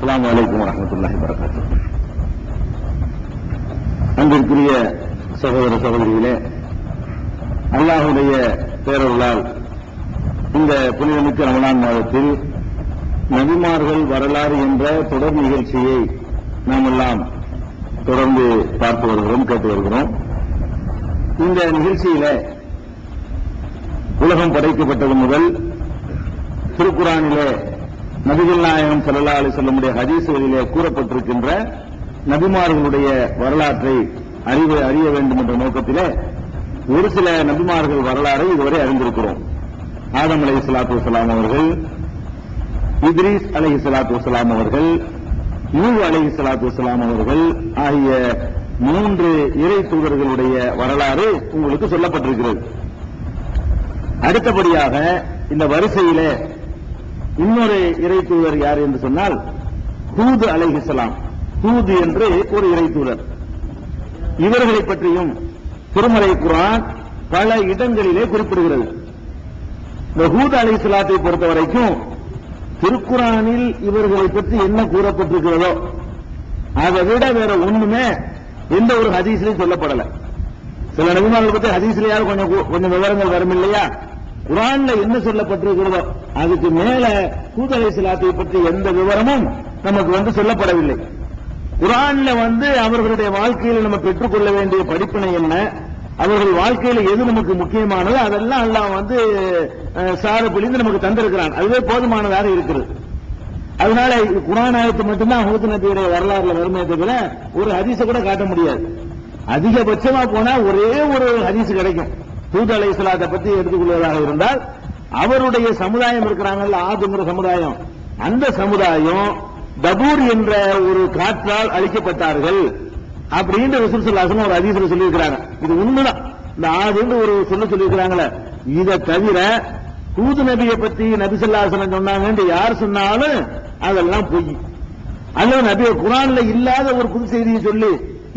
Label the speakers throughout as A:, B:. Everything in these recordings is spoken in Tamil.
A: அஸ்ஸலாமு அலைக்கும் வரஹ்மத்துல்லாஹி வபரகாத்துஹு. அன்பிற்குரிய சகோதர சகோதரிகளே, அல்லாஹ்வுடைய பேரருளால் இந்த புனிதமிக்க ரமலான் மாதத்தில் நபிமார்கள் வரலாறு என்ற தொடர் நிகழ்ச்சியை நாம் எல்லாம் தொடர்ந்து பார்த்து வருகிறோம், கேட்டு வருகிறோம். இந்த நிகழ்ச்சியில உலகம் படைக்கப்பட்டது முதல் திருக்குரானிலே நபிகள் நாயகம் ஸல்லல்லாஹு அலைஹி வஸல்லம் ஹதீஸ்களிலே கூறப்பட்டிருக்கின்ற நபிமார்களுடைய வரலாற்றை அறிய வேண்டும் என்ற நோக்கத்திலே ஒரு சில நபிமார்கள் வரலாறை இதுவரை அறிந்திருக்கிறோம். ஆதம் அலைஹிஸ்ஸலாத்து வஸ்ஸலாம் அவர்கள், இத்ரீஸ் அலைஹிஸ்ஸலாத்து வஸ்ஸலாம் அவர்கள், நூஹ் அலைஹிஸ்ஸலாத்து வஸ்ஸலாம் அவர்கள் ஆகிய 3 இறை தூதர்களுடைய வரலாறு உங்களுக்கு சொல்லப்பட்டிருக்கிறது. அடுத்தபடியாக இந்த வரிசையிலே இன்னொரு இறை தூதர் யார் என்று சொன்னால் ஹூத் அலைஹிஸ்ஸலாம். ஹூத் என்று ஒரு இறை தூதர். இவர்களை பற்றியும் திருமறை குர்ஆன் பல இடங்களிலே குறிப்பிடுகிறது. இந்த ஹூத் அலைஹிஸ்ஸலாத்தை பொறுத்த வரைக்கும் திருக்குர்ஆனில் இவர்களை பற்றி என்ன கூறப்பட்டிருக்கிறதோ அதை விட வேற ஒண்ணுமே எந்த ஒரு ஹதீஸ்லையும் சொல்லப்படல. சில நபிமார்களை பற்றி ஹதீஸ்லயாவது கொஞ்சம் விவரங்கள் வரும் இல்லையா? குர்ஆன்ல என்ன சொல்லப்பட்டிருக்கிறதோ அதுக்கு மேல ஹூத் அலைஹிஸ்ஸலாத்தை பற்றி எந்த விவரமும் நமக்கு சொல்லப்படவில்லை. குர்ஆன்ல அவர்களுடைய வாழ்க்கையில் நம்ம பெற்றுக்கொள்ள வேண்டிய படிப்பினை என்ன, அவர்கள் வாழ்க்கையில எது நமக்கு முக்கியமானது, அதெல்லாம் அல்லாஹ் சாறு பிழிந்து நமக்கு தந்திருக்கிறான். அதுவே போதுமானதாக இருக்கிறது. அதனால குர்ஆன் ஆயத்து மட்டும்தான் ஹூத் நபியுடைய வரலாறுல வருமே தவிர ஒரு ஹதீஸ கூட காட்ட முடியாது. அதிகபட்சமா போனா ஒரே ஒரு ஹதீஸ் கிடைக்கும். ஹூத் அலைஹிஸ்ஸலாத்தை பற்றி எடுத்துக்கொள்வதாக இருந்தால் அவருடைய சமுதாயம் இருக்கிறாங்கல்ல, ஆதுங்கிற சமுதாயம், அந்த சமுதாயம் தபூர் என்ற ஒரு காற்றால் அழிக்கப்பட்டார்கள் அப்படின்னு ரசூல் ஸல்லல்லாஹு அலைஹி வஸல்லம் ஒரு ஹதீஸ்ல சொல்லியிருக்கிறாங்க. இது உண்மைதான். இந்த ஆதுன்னு ஒரு சொல்லியிருக்கிறாங்களே, இதை தவிர ஹூத் நபியை பற்றி நபி ஸல்லல்லாஹு அலைஹி வஸல்லம் சொன்னாங்கன்னு யார் சொன்னாலும் அதெல்லாம் பொய். அல்லது நபி குர்ஆன்ல இல்லாத ஒரு புது செய்தியை சொல்லி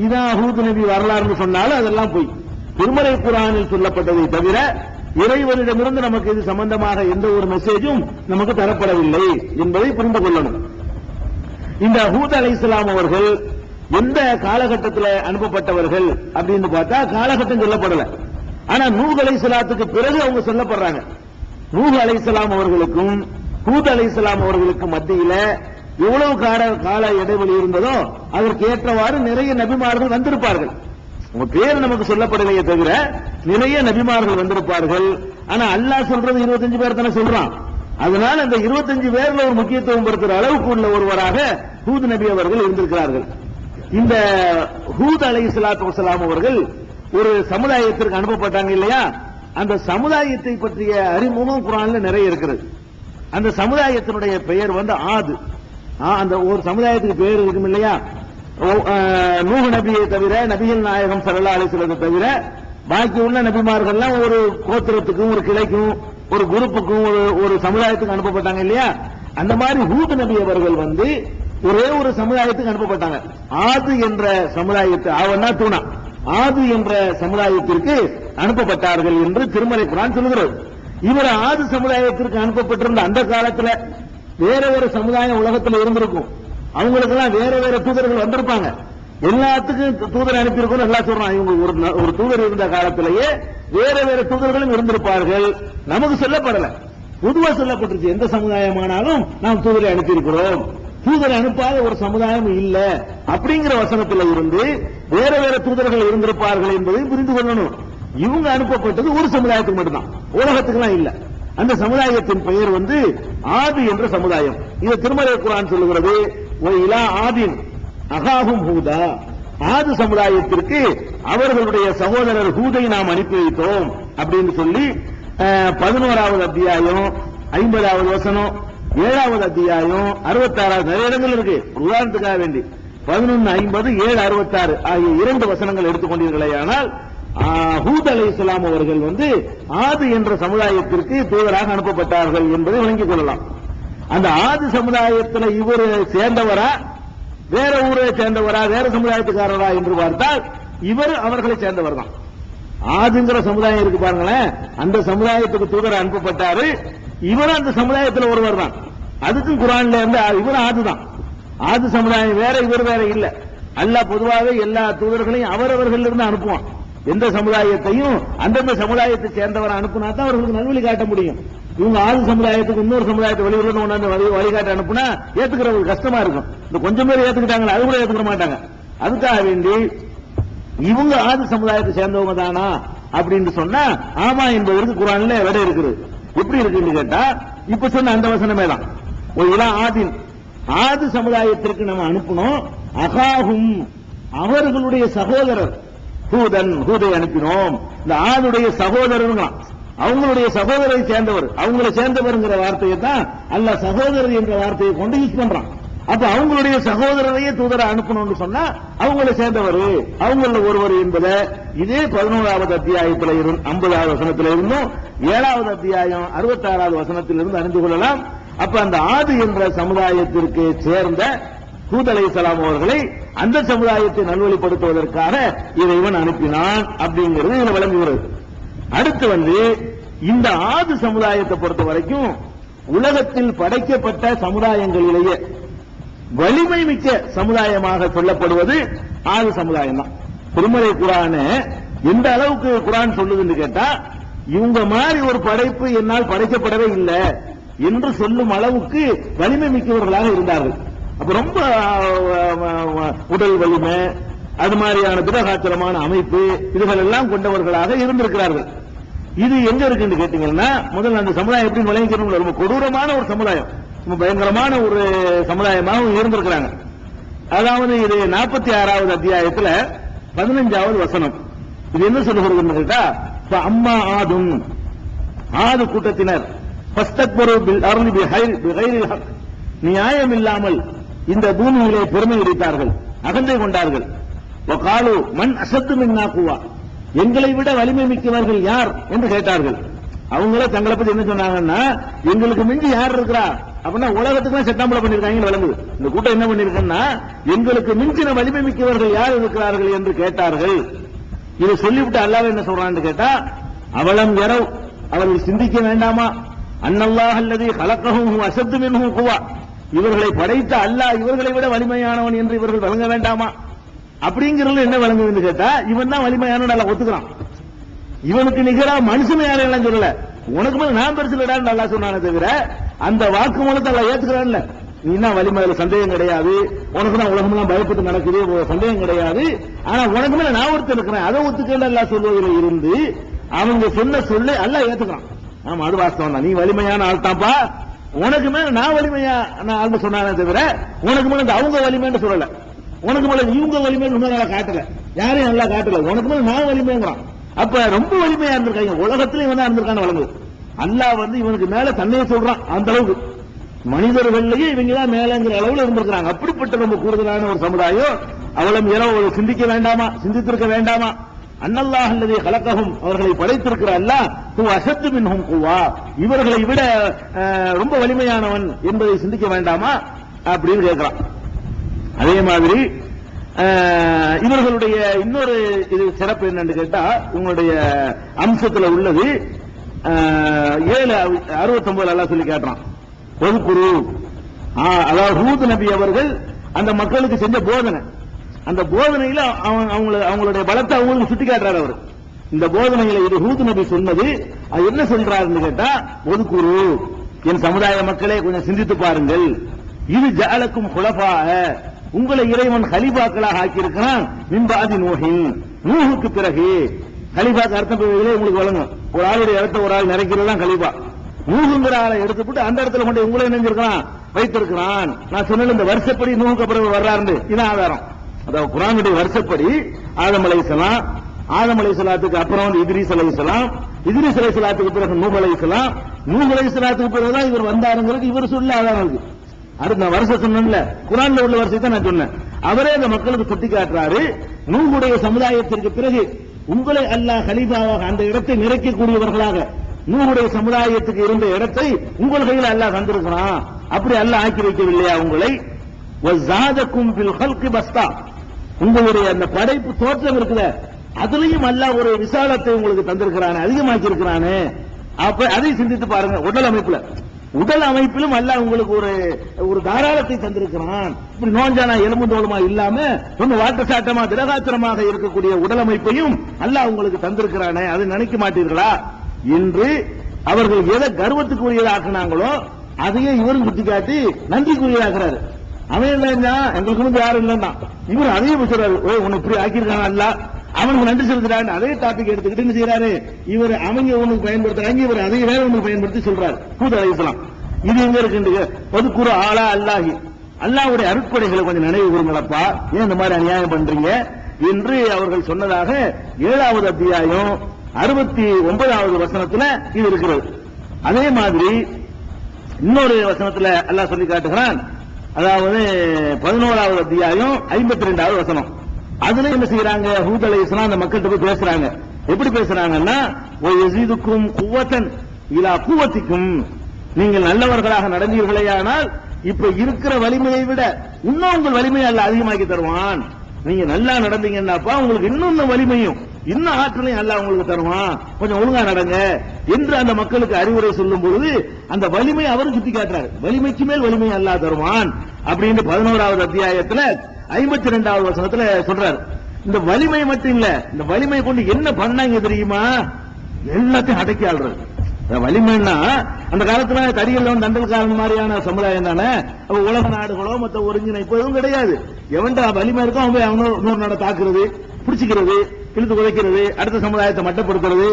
A: இதான் ஹூத் நபி வரலாறுன்னு சொன்னாலும் அதெல்லாம் பொய். திருமறை குர்ஆனில் சொல்லப்பட்டதை தவிர இறைவனிடமிருந்து நமக்கு இது சம்பந்தமாக எந்த ஒரு மெசேஜும் நமக்கு தரப்படவில்லை என்பதை புரிந்து கொள்ளணும். இந்த ஹூத் அலைஹிஸ்ஸலாம் அவர்கள் எந்த காலகட்டத்தில் அனுப்பப்பட்டவர்கள் அப்படின்னு பார்த்தா காலகட்டம் சொல்லப்படல. ஆனா நூஹ் அலைஹிஸ்ஸலாத்துக்கு பிறகு அவங்க சொல்லப்படுறாங்க. நூஹ் அலைஹிஸ்ஸலாம் அவர்களுக்கும் ஹூத் அலைஹிஸ்ஸலாம் அவர்களுக்கும் மத்தியில எவ்வளவு கால இடைவெளி இருந்ததோ அதற்கு ஏற்றவாறு நிறைய நபிமார்கள் வந்திருப்பார்கள். உங்க பேர் நமக்கு சொல்லப்படலையே தவிர நிறைய நபிமார்கள் வந்திருப்பார்கள். ஆனா அல்லாஹ் சொல்றது 25 பேர் தானே சொல்றான். அதனால அந்த 25 பேர்ல ஒரு முக்கியத்துவம் பெறுகிற அளவுக்கு உள்ள ஒருவராக ஹூத் நபி அவர்கள் இருந்திருக்கிறார்கள். இந்த ஹூத் அலைஹிஸ்ஸலாத்து வஸ்ஸலாம் அவர்கள் ஒரு சமுதாயத்திற்கு அனுப்பப்பட்டாங்க இல்லையா? அந்த சமுதாயத்தை பற்றிய அறிமுகம் குர்ஆன்ல நிறைய இருக்கிறது. அந்த சமுதாயத்தினுடைய பெயர் ஆது. அந்த ஒரு சமுதாயத்துக்கு பெயர் இருக்கும் இல்லையா? நூஹ் நபியை தவிர நபிகள் நாயகம் ஸல்லல்லாஹு அலைஹி வஸல்லம் தவிர பாக்கி உள்ள நபிமார்கள்லாம் ஒரு கோத்திரத்துக்கும் ஒரு கிளைக்கும் ஒரு குரூப்புக்கும் ஒரு சமுதாயத்துக்கு அனுப்பப்பட்டாங்க இல்லையா? அந்த மாதிரி ஹூத் நபி அவர்கள் ஒரே ஒரு சமுதாயத்துக்கு அனுப்பப்பட்டாங்க. ஆது என்ற சமுதாயத்தை ஆது என்ற சமுதாயத்திற்கு அனுப்பப்பட்டார்கள் என்று திருமறை குர்ஆன் சொல்கிறது. இவர் ஆது சமுதாயத்திற்கு அனுப்பப்பட்டிருந்த அந்த காலத்துல வேற வேற சமுதாயம் உலகத்தில் இருந்திருக்கும். அவங்களுக்கெல்லாம் வேற வேற தூதர்கள் வந்திருப்பாங்க. எல்லாத்துக்கும் தூதர் அனுப்பியிருக்கோம் எல்லாம் சொல்றான். இவங்க ஒரு தூதர் இருந்த காலத்திலேயே வேற வேற தூதர்களும் இருந்திருப்பார்கள். நமக்கு சொல்லப்படல, பொதுவா சொல்லப்பட்டிருச்சு. எந்த சமுதாயமானாலும் நாம் தூதரை அனுப்பியிருக்கிறோம், தூதரை அனுப்பாத ஒரு சமுதாயம் இல்ல அப்படிங்கிற வசனத்துல இருந்து வேற வேற தூதர்கள் இருந்திருப்பார்கள் என்பதை புரிந்து கொள்ளணும். இவங்க அனுப்பப்பட்டது ஒரு சமுதாயத்துக்கு மட்டும்தான், உலகத்துக்குலாம் இல்ல. அந்த சமுதாயத்தின் பெயர் ஆது என்ற சமுதாயம். இது திருமறை குர்ஆன் சொல்லுகிறது, இலா ஆதின் அகாஹும் ஹூதா. ஆது சமுதாயத்திற்கு அவர்களுடைய சகோதரர் ஹூதை நாம் அனுப்பி வைத்தோம் அப்படின்னு சொல்லி 11வது அத்தியாயம் 50வது வசனம், 7வது அத்தியாயம் 66 நிறைய இடங்கள் இருக்கு. உதாரணத்துக்காக வேண்டி 11:50, 7:66 ஆகிய 2 வசனங்கள் எடுத்துக்கொண்டீர்களேயானால் ஹூத் அலைஹிஸ்ஸலாம் அவர்கள் ஆது என்ற சமுதாயத்திற்கு தூதராக அனுப்பப்பட்டார்கள் என்பதை விளங்கிக் கொள்ளலாம். அந்த ஆது சமுதாயத்தில் இவர் சேர்ந்தவரா, வேற ஊரை சேர்ந்தவரா, வேற சமுதாயத்துக்காரரா என்று பார்த்தால் இவர் அவர்களை சேர்ந்தவர் தான். ஆதுங்கிற சமுதாயம் இருக்கு பாருங்களேன், அந்த சமுதாயத்துக்கு தூதர் அனுப்பப்பட்டாரு. இவர் அந்த சமுதாயத்தில் ஒருவர் தான். அதுக்கும் குர்ஆன்ல இவர் ஆதுதான். ஆது சமுதாயம் வேற, இவர் வேற இல்ல. அல்லாஹ் பொதுவாகவே எல்லா தூதர்களையும் அவரவர்கள் இருந்து அனுப்புவான். எந்த சமுதாயத்தையும் அந்தந்த சமுதாயத்தை சேர்ந்தவரை அனுப்புனா தான் அவர்களுக்கு நல்வழி காட்ட முடியும். இவங்க ஆது சமுதாயத்துக்கு இன்னொரு சமுதாயத்தை வெளியூர்ல கொண்டாந்து வழிகாட்ட அனுப்புனா ஏத்துக்கிறவங்களுக்கு கஷ்டமா இருக்கும். இந்த கொஞ்சம் பேர் ஏத்துக்கிட்டாங்க, அது கூட ஏத்துக்க மாட்டாங்க. அதுக்காக வேண்டி இவங்க ஆது சமுதாயத்தை சேர்ந்தவங்க தானா அப்படின்னு சொன்னா ஆமா என்பதற்கு குர்ஆன்ல விடை இருக்குது. எப்படி இருக்குன்னு கேட்டா இப்ப சொன்ன அந்த வசனமே தான். ஆதின் ஆது சமுதாயத்திற்கு நம்ம அனுப்பணும். அகாஹும் அவர்களுடைய சகோதரர் ஹூதை அனுப்பினோம். இந்த ஆதுடைய சகோதரர் அவங்களுடைய சகோதரரை சேர்ந்தவர், அவங்களை சேர்ந்தவர்ங்கிற வார்த்தையை தான் அல்லாஹ் சகோதரர் என்ற வார்த்தையை கொண்டு யூஸ் பண்றான். அப்ப அவங்களுடைய சகோதரரையே தூதரை அனுப்பணும்னு சொன்னா அவங்களை சேர்ந்தவர், அவங்கள ஒருவர் என்பதை இதே 11வது அத்தியாயத்தில் 50வது வசனத்தில் இருந்தும் 7வது அத்தியாயம் 66வது வசனத்தில் இருந்து அறிந்து கொள்ளலாம். அப்ப அந்த ஆது என்ற சமுதாயத்திற்கு சேர்ந்த ஹூத் அலைஹிஸ்ஸலாம் அவர்களை அந்த சமுதாயத்தை நல்வழிப்படுத்துவதற்காக இறைவன் அனுப்பினான் அப்படிங்கிறது இதுல விளங்குகிறது. அடுத்து இந்த ஆது சமுதாயத்தை பொறுத்த வரைக்கும் உலகத்தில் படைக்கப்பட்ட சமுதாயங்களிலேயே வலிமை மிக்க சமுதாயமாக சொல்லப்படுவது ஆது சமுதாயம் தான். திருமறை குர்ஆன் எந்த அளவுக்கு குர்ஆன் சொல்லுதுன்னு கேட்டா இவங்க மாதிரி ஒரு படைப்பு என்னால் படைக்கப்படவே இல்லை என்று சொல்லும் அளவுக்கு வலிமை மிக்கவர்களாக இருந்தார்கள். அப்ப ரொம்ப உடல் வலிமை, அது மாதிரியான திடகாத்திரமான அமைப்பு, இதுகள் எல்லாம் கொண்டவர்களாக இருந்திருக்கிறார்கள். இது எங்க இருக்குன்னு கேட்டீங்கன்னா முதல்ல அந்த சமுதாயம் எப்படி விளங்கிக்கணும், ரொம்ப கொடூரமான ஒரு சமுதாயம், ரொம்ப பயங்கரமான ஒரு சமுதாயமாக இருந்திருக்கிறாங்க. அதாவது இது 46வது அத்தியாயத்தில் 15வது வசனம். இது என்ன சொல்லுகிறது கேட்டா அம்மா ஆதும் ஆது கூட்டத்தினர் நியாயம் இல்லாமல் இந்த பூமியிலே பெருமை அடித்தார்கள், அகந்தை கொண்டார்கள். காலு மண் அசத்து மின்னா குவா, எங்களை விட வலிமை மிக்கவர்கள் யார் என்று கேட்டார்கள். அவங்கள தங்களை பத்தி என்ன சொன்னாங்கன்னா எங்களுக்கு மிஞ்சி யார் இருக்கிறா அப்படின்னா உலகத்துக்கு செட்டாம்பளை பண்ணிருக்காங்க விளங்குது. இந்த கூட்டம் என்ன பண்ணிருக்குன்னா எங்களுக்கு மிஞ்சின வலிமை மிக்கவர்கள் யார் இருக்கிறார்கள் என்று கேட்டார்கள். இதை சொல்லிவிட்டு அல்லாஹ் என்ன சொல்றான்னு கேட்டா அவலம் யரவ், அவர்கள் சிந்திக்க வேண்டாமா, அன்னல்லாஹ் அல்லதி கலக்கஹும் அசத்து மின்ஹும் குவா, இவர்களை படைத்த அல்லாஹ் இவர்களை விட வலிமையானவன் என்று இவர்கள் வழங்க வேண்டாமா. அப்படிங்கிறது என்ன வழங்குதுன்னு கேட்டா இவன் தான் வலிமையானவன் நல்லா ஒத்துக்கிறான். இவனுக்கு நிகரா மனுஷன் யாரும் சொல்லல, உனக்கு மேல நான் பெருசுலடான்னு நல்லா சொன்னானே தவிர அந்த வாக்கு மூலத்தை எல்லாம் ஏத்துக்கிறான்ல, நீ என்ன வலிமையில சந்தேகம் கிடையாது, உனக்கு தான் உலகம் எல்லாம் பயப்பட்டு நடக்குது சந்தேகம் கிடையாது, ஆனா உனக்கு மேல நான் ஒருத்தர் இருக்கிறேன் அதை ஒத்துக்கல எல்லாம் சொல்வதில் இருந்து அவங்க சொன்ன சொல்லு எல்லாம் ஏத்துக்கிறான். ஆமா அது வாஸ்தவம் தான், நீ வலிமையான ஆள் தான்ப்பா, உனக்கு மேல நான் வலிமையா ஆள் சொன்னானே தவிர உனக்கு மேல அவங்க வலிமைன்னு சொல்லல, உனக்கு மேல இவங்க வலிமைன்னு நல்லா காட்டல, யாரையும் நல்லா காட்டல, உனக்கு மேல நான் வலிமைங்கிறான். அப்ப ரொம்ப வலிமையா இருந்திருக்காங்க, உலகத்துல இவன் தான் இருந்திருக்கான்னு வழங்குது. அல்லாஹ் இவனுக்கு மேல தன்னையே சொல்றான். அந்த அளவுக்கு மனிதர்கள்லயே இவங்க தான் மேலங்கிற அளவுல இருந்திருக்கிறாங்க. அப்படிப்பட்ட ரொம்ப கூடுதலான ஒரு சமுதாயம். அவளும் இரவு சிந்திக்க வேண்டாமா, சிந்தித்திருக்க வேண்டாமா, அன்னல்லாஹ் அல்லதி கலக்கஹும், அவர்களை படைத்திருக்கிற அல்லாஹ் அசத்து மின்ஹும் குவா, இவர்களை விட ரொம்ப வலிமையானவன் என்பதை சிந்திக்க வேண்டாமா அப்படின்னு கேட்கிறான். அதே மாதிரி இவர்களுடைய இன்னொரு இது சிறப்பு என்னன்னு கேட்டா உங்களுடைய அம்சத்தில் உள்ளது 7:69 அல்லாஹ் சொல்லி கேட்டான். ஒதுக்குரு, அதாவது ஹூத் நபி அவர்கள் அந்த மக்களுக்கு செஞ்ச போதனை, அந்த போதனையில அவங்களுடைய பலத்தை அவங்களுக்கு சுட்டி காட்டுறாரு அவர். இந்த போதனையில இது ஹூத் நபி சொன்னது அது என்ன சொல்றாருன்னு கேட்டா ஒதுக்குரு, என் சமுதாய மக்களே கொஞ்சம் சிந்தித்து பாருங்கள், இது ஜஅலக்கும் குலஃபாஅ, உங்களை இறைவன் கலீஃபாக்களாக ஆக்கியிருக்கிறான், மின்பாதி நூஹின், நூஹுக்கு பிறகு. கலீஃபாக்கு அர்த்தம் உங்களுக்கு வழங்கும், ஒரு ஆளுடைய இடத்தை ஒரு ஆள் நிறைக்கிறது தான் கலீஃபா. நூஹுங்கிற ஆளை எடுத்துட்டு அந்த இடத்துல கொண்டு உங்களை நினைஞ்சிருக்கிறான் வைத்திருக்கிறான். நான் சொன்ன இந்த வருஷப்படி நூஹுக்கு பிறகு வர்றாரு, இதான் ஆதாரம். அதாவது குர்ஆனுடைய வருஷப்படி ஆதம் அலைஹிஸ்ஸலாம், ஆதம் அலைஹிஸ்ஸலாத்துக்கு அப்புறம் இத்ரீஸ் அலைஹிஸ்ஸலாம், இத்ரீஸ் அலைஹிஸ்ஸலாத்துக்கு பிறகு நூஹ் அலைஹிஸ்ஸலாம், நூஹ் அலைஹிஸ்ஸலாத்துக்கு பிறகுதான் இவர் வந்தாருங்கிறது இவர் சொல்ல ஆதாரம் இருக்கு. அடுத்த நான் வருஷம் சொன்னேன்ல, குர்ஆன்ல உள்ள வருஷத்தை நான் சொன்னேன். அவரே அந்த மக்களுக்கு சுட்டி காட்டுறாரு, நூஹுடைய சமுதாயத்திற்கு பிறகு உங்களை அல்லாஹ் கலீஃபாவாக அந்த இடத்தை நிறைக்கக்கூடியவர்களாக நூஹுடைய சமுதாயத்துக்கு இருந்த இடத்தை உங்கள் கையில் அல்லாஹ் தந்திருக்கிறான். அப்படி அல்லாஹ் ஆக்கி வைக்கவில்லையா உங்களை? வஸாதக்கும் ஃபில் ஹல்கி பஸ்தா, உங்களுடைய அந்த படைப்பு தோற்றம் இருக்குத அதுலயும் அல்லாஹ் ஒரு விசாலத்தை உங்களுக்கு தந்திருக்கிறானே, அதிகமாக்கி இருக்கிறானே. அப்ப அதை சிந்தித்து பாருங்க. உடல் அமைப்புல உடல் அமைப்பிலும் அல்லாஹ் உங்களுக்கு ஒரு தாராளத்தை தந்திருக்கிறான். இப்படி நோஞ்சானா எலும்பு தோலுமா இல்லாம ரொம்ப வாட்டசாட்டமா திரகாத்திரமாக இருக்கக்கூடிய உடல் அமைப்பையும் அல்லாஹ் உங்களுக்கு தந்திருக்கிறானே, அதை நினைக்க மாட்டீர்களா என்று அவர்கள் எதை கர்வத்துக்குரியதாக்குனாங்களோ அதையே இவரும் சுட்டிக்காட்டி நன்றிக்குரியதாக்குறாரு. அவன் இல்லைன்னா எங்களுக்கு வந்து யாரும் இல்லைன்னா இவர் அதையும் சொல்றாரு, உன்னை இப்படி ஆக்கியிருக்காங்க அல்ல, அவனுக்கு நன்றி செலுத்துறாரு. அதே டாபிக் எடுத்துக்கிட்டு என்ன செய்யறாரு, இவர் அவங்க ஒண்ணுக்கு பயன்படுத்துறாங்க, இவர் அதை வேற ஒண்ணு பயன்படுத்தி சொல்றாரு. ஹூத் அலைஹிஸ்ஸலாம் இது எங்க இருக்கு, பொதுக்குறு ஆளா அல்லாஹி, அல்லாஹ்வுடைய அருட்கொடைகளை கொஞ்சம் நினைவு கூறுங்களப்பா, ஏன் இந்த மாதிரி அநியாயம் பண்றீங்க என்று அவர்கள் சொன்னதாக 7வது அத்தியாயம் 69வது வசனத்துல இது இருக்கிறது. அதே மாதிரி இன்னொரு வசனத்துல அல்லாஹ் சொல்லி காட்டுகிறான். அதாவது 11வது அத்தியாயம் 52வது வசனம். அதுல என்ன செய்யறாங்க, ஹூத் அலைஹிஸ்ஸலாம் அந்த மக்கள்கிட்ட போய் பேசுறாங்க. எப்படி பேசுறாங்கன்னா, ஓ யஸீதுக்கும் குவத்தன் இலா குவத்திக்கும், நீங்கள் நல்லவர்களாக நடந்தீர்களேயானால் இப்ப இருக்கிற வலிமையை விட இன்னும் உங்கள் வலிமையை அல்லாஹ் அதிகமாக்கி தருவான். நீங்க நல்லா நடந்தீங்கன்னாப்பா உங்களுக்கு இன்னும் வலிமையும் இன்னும் ஆற்றலையும் அல்லாஹ் உங்களுக்கு தருவான், கொஞ்சம் ஒழுங்கா நடங்க என்று அந்த மக்களுக்கு அறிவுரை சொல்லும் பொழுது அந்த வலிமை அவரும் சுட்டி காட்டுறாரு. வலிமைக்கு மேல் வலிமை அல்லாஹ் தருவான் அப்படின்னு 11வது அத்தியாயத்துல 52வது வசனத்துல சொல்றாரு. இந்த வலிமை மட்டும் இல்ல, இந்த வலிமை கொண்டு என்ன பண்ணாங்க தெரியுமா, எல்லாத்தையும் அடக்கி ஆள்றது. வலிமைன்னா அந்த காலத்துல தடியல்ல தண்டல்காரன் மாதிரியான சமுதாயம் தானே. உலக நாடுகளோ மற்ற ஒருங்கிணைப்பு எதுவும் கிடையாது. எவன்டா வலிமை இருக்கோ அவன் இன்னொரு நாடை தாக்குறது, பிடிச்சிக்கிறது, இழுத்து உதைக்கிறது, அடுத்த சமுதாயத்தை மட்டப்படுத்துறது,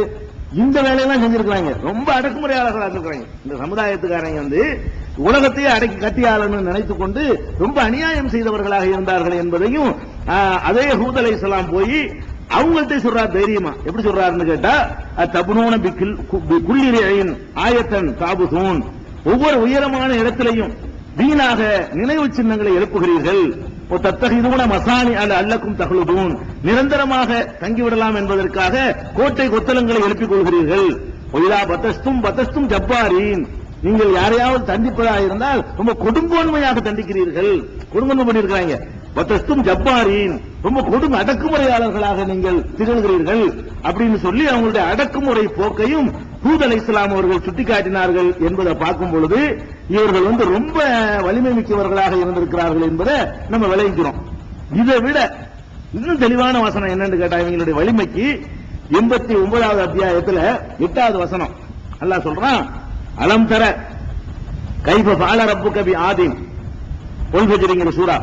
A: இந்த வேலையெல்லாம் செஞ்சிருக்காங்க. ரொம்ப அடக்குமுறையாளர்களாக இருக்கிறாங்க. இந்த சமுதாயத்துக்காரங்க வந்து உலகத்தையே அடக்கி கட்டியாளன்னு நினைத்துக் கொண்டு ரொம்ப அநியாயம் செய்தவர்களாக இருந்தார்கள் என்பதையும் அதே ஹூத் அலைஹிஸ்ஸலாம் போய் அவங்கள்ட்ட சொல்றாரு தைரியமா. எப்படி சொல்றாருன்னு கேட்டா, தபுனூன குல்லிரின் ஆயத்தன் தாபுதூன், ஒவ்வொரு உயரமான இடத்திலையும் வீணாக நினைவு சின்னங்களை எழுப்புகிறீர்கள். தத்தகிதுன மசானி அல்லக்கும் தகுலுதூன், நிரந்தரமாக தங்கிவிடலாம் என்பதற்காக கோட்டை கொத்தளங்களை எழுப்பிக் கொள்கிறீர்கள். ஒயிலா பத்தஸ்தும் பத்தஸ்தும் ஜப்பாரீன், நீங்கள் யாரையாவது தண்டிப்பதாக இருந்தால் ரொம்ப கொடுங்கோன்மையாக தண்டிக்கிறீர்கள். கொடுங்கோன்மை பண்ணியிருக்கிறாங்க. பத்தஸ்தும் ஜப்பாரீன், ரொம்ப கொடுங்க அடக்குமுறையாளர்களாக நீங்கள் திகழ்கிறீர்கள் அப்படின்னு சொல்லி அவங்களுடைய அடக்குமுறை போக்கையும் ஹூத் அலைஹிஸ்ஸலாம் அவர்கள் சுட்டிக்காட்டினார்கள் என்பதை பார்க்கும் பொழுது இவர்கள் வந்து ரொம்ப வலிமை மிக்கவர்களாக இருந்திருக்கிறார்கள் என்பதை நம்ம விளைவிக்கிறோம். இதை விட இன்னும் தெளிவான வசனம் என்னன்னு கேட்டா, இவங்களுடைய வலிமைக்கு 89வது அத்தியாயத்துல 8வது வசனம் அல்லாஹ் சொல்றான், அலம் தர கைஃப ஃபஅல ரப்புக பி ஆதின் ஒல்ஃபஜ்ரிங்கிற சூரா,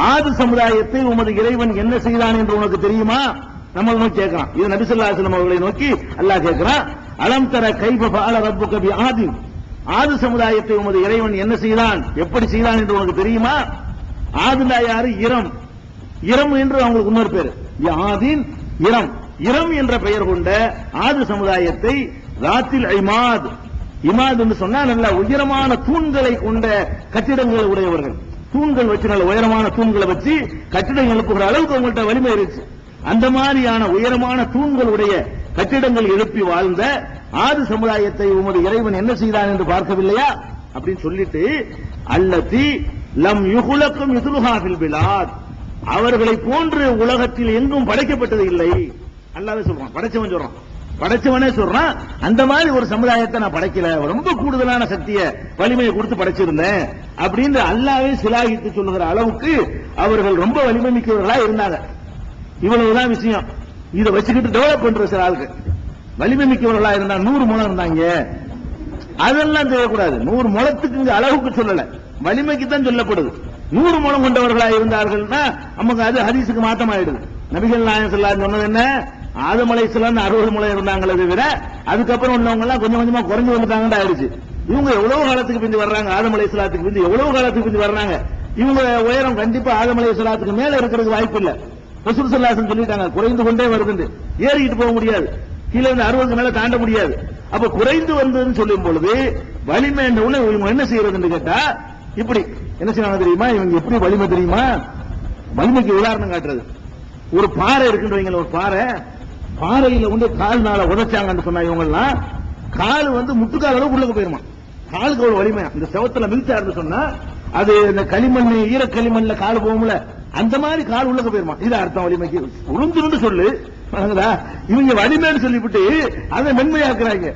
A: ஆது சமுதாயத்தை உமது இறைவன் என்ன செய்தான் என்று உனக்கு தெரியுமா? நம்ம நோக்கி கேட்கிறான். இது நபி ஸல்லல்லாஹு அலைஹி வஸல்லம் அவர்களை நோக்கி அல்லாஹ் கேட்கிறான். அலம் தர கைஃப ஃபஅல ரப்புக பி ஆதின், ஆது சமுதாயத்தை உமது இறைவன் என்ன செய்தான், எப்படி செய்தான் என்று உனக்கு தெரியுமா? ஆதுனா யாரு? இரம். இரம் என்று அவங்களுக்கு இன்னொரு பேர் ஆதின், இரம். இரம் என்ற பெயர் கொண்ட ஆது சமுதாயத்தை ராத்தில் இமாத், இமாத் என்று சொன்னா நல்ல உயரமான தூண்களை கொண்ட கட்டிடங்களை உடையவர்கள். தூண்கள் வச்சு நல்ல உயரமான தூண்களை வச்சு கட்டிடம் எழுப்புகிற அளவுக்கு அவங்கள்ட்ட வலிமை இருந்துச்சு. அந்த மாதிரியான உயரமான தூண்களுடைய கட்டிடங்கள் எழுப்பி வாழ்ந்த ஆது சமுதாயத்தை உமது இறைவன் என்ன செய்தான் என்று பார்க்கவில்லையா அப்படின்னு சொல்லிட்டு, அல்லதி லம் யுஹ்லக்கும் மிஸ்லுஹா ஃபில் பிலாத், அவர்களை போன்று உலகத்தில் எங்கும் படைக்கப்பட்டது இல்லை. அல்லாஹ்வே சொல்றான், படைச்சவன் சொல்றான், படைச்சவனே சொல்றான், அந்த மாதிரி ஒரு சமுதாயத்தை நான் படைக்கல, ரொம்ப கூடுதலான சக்தியை வலிமையை கொடுத்து படைச்சிருந்தேன் அப்படின்னு அல்லாஹ்வே சிலாகித்து சொல்லுகிற அளவுக்கு அவர்கள் ரொம்ப வலிமை மிக்கவர்களா இருந்தாங்க. இவ்வளவுதான் விஷயம். இதை வச்சுக்கிட்டு டெவலப் பண்ற சில ஆளுக்கு வலிமை மிக்கவர்களா இருந்தா 100 முழம் இருந்தாங்க, அதெல்லாம் தெரியக்கூடாது. 100 முழத்துக்கு இங்க அளவுக்கு சொல்லல, வலிமைக்கு தான் சொல்லப்படுது. 100 முழம் கொண்டவர்களா இருந்தார்கள்னா நமக்கு அது ஹதீஸுக்கு மாற்றமாயிடுது. நபிகள் நாயகம் ஸல்லல்லாஹு அலைஹி வஸல்லம் சொன்னது என்ன, ஆதம் அலைஹிஸ்ஸலாம் 60 முழம் இருந்தாங்களே தவிர அதுக்கப்புறம் உள்ளவங்க எல்லாம் கொஞ்சம் கொஞ்சமா குறைஞ்சு வந்துட்டாங்கன்னு ஆயிடுச்சு. இவங்க எவ்வளவு காலத்துக்கு பிந்தி வர்றாங்க, ஆதம் அலைஹிஸ்ஸலாத்துக்கு பிந்தி எவ்வளவு காலத்துக்கு பிந்தி வர்றாங்க. இவங்க உயரம் கண்டிப்பா ஆதம் அலைஹிஸ்ஸலாத்துக்கு மேல இருக்கிறதுக்கு வாய்ப்பு இல்ல. ரசூல் ஸல்லல்லாஹு அலைஹி வஸல்லம் சொல்லிட்டாங்க, குறைந்து கொண்டே வருது, ஏறிட்டு போக முடியாது, கீழே இருந்து 60க்கு மேல தாண்ட முடியாது. அப்ப குறைந்து வந்ததுன்னு சொல்லும் பொழுது வலிமை இவங்க என்ன செய்யறதுன்னு கேட்டா, இப்படி என்ன செய்வாங்க தெரியுமா, இவங்க எப்படி வலிமை தெரியுமா, வலிமைக்கு உதாரணம் காட்டுறது. ஒரு பாறை இருக்குன்னு வைங்களேன், ஒரு பாறையில வந்து கால்னால உதைச்சாங்கன்னு சொன்னா இவங்க எல்லாம் கால் வந்து முட்டுக்கால் அளவுக்கு உள்ளுக்கு போயிருமா, காலுக்கு ஒரு வலிமை. இந்த செவத்துல மிதிச்சாருன்னு சொன்னா அது இந்த களிமண், ஈர களிமண்ல கால் போகும்ல, அந்த மாதிரி கால் உள்ளுக்கு போயிருமா. இது அர்த்தம் வலிமைக்கு. உளுந்துன்னு சொல்லு, இவங்க வலிமைன்னு சொல்லிவிட்டு அதை மென்மையாக்குறாங்க.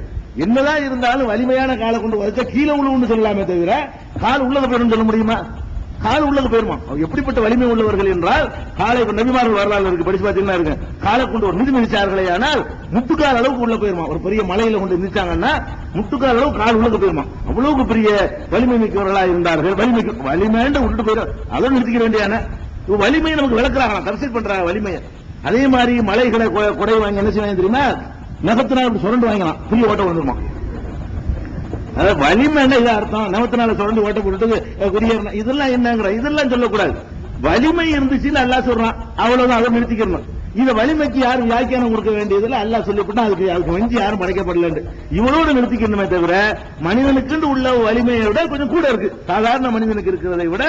A: என்னதான் இருந்தாலும் வலிமையான காலை கொண்டு வச்சா கீழே உள்ளுன்னு சொல்லலாமே தவிர கால் உள்ளத போயிடும் சொல்ல முடியுமா? கால் உள்ளது போயிருமா? எப்படிப்பட்ட வலிமை உள்ளவர்கள் என்றால், காலை நபிமார்கள் வரலாறு இருக்கு, படிச்சு பாத்தீங்கன்னா இருக்கு, காலை கொண்டு ஒரு மிதிச்சார்களே ஆனால் முட்டுக்கால் அளவுக்கு உள்ள போயிருமா. ஒரு பெரிய மலையில கொண்டு மிதிச்சாங்கன்னா முட்டுக்கால் அளவு கால் உள்ளது போயிருமா. அவ்வளவுக்கு பெரிய வலிமை மிக்கவர்களா இருந்தார்கள். வலிமைன்னு விட்டு போயிடும், அதோடு நிறுத்திக்க வேண்டியான வலிமையை நமக்கு விளக்குறாங்க, தரிசனம் பண்றாங்க வலிமையை. அதே மாதிரி மலைகளை கொடை வாங்கி என்ன செய்வாங்க தெரியுமா? நகத்தினால் அப்படி சுரண்டு வாங்கலாம், புரிய ஓட்ட வந்துருமா. அதாவது வலிமை என்ன இது அர்த்தம்? நகத்தினால சுரண்டு ஓட்ட போட்டு குடியேறணும், இதெல்லாம் என்னங்கிற இதெல்லாம் சொல்லக்கூடாது. வலிமை இருந்துச்சுன்னு அல்லாஹ் சொல்றான், அவ்வளவுதான், அதை நிறுத்திக்கணும். இந்த வலிமைக்கு யாரும் வியாக்கியானம் கொடுக்க வேண்டியதில்லை, அல்லாஹ் சொல்லிவிட்டா அதுக்கு வஞ்சி யாரும் படைக்கப்படல, இவ்வளவு நிறுத்திக்கணுமே தவிர மனிதனுக்கு உள்ள வலிமையை விட கொஞ்சம் கூட இருக்கு. சாதாரண மனிதனுக்கு இருக்கிறதை விட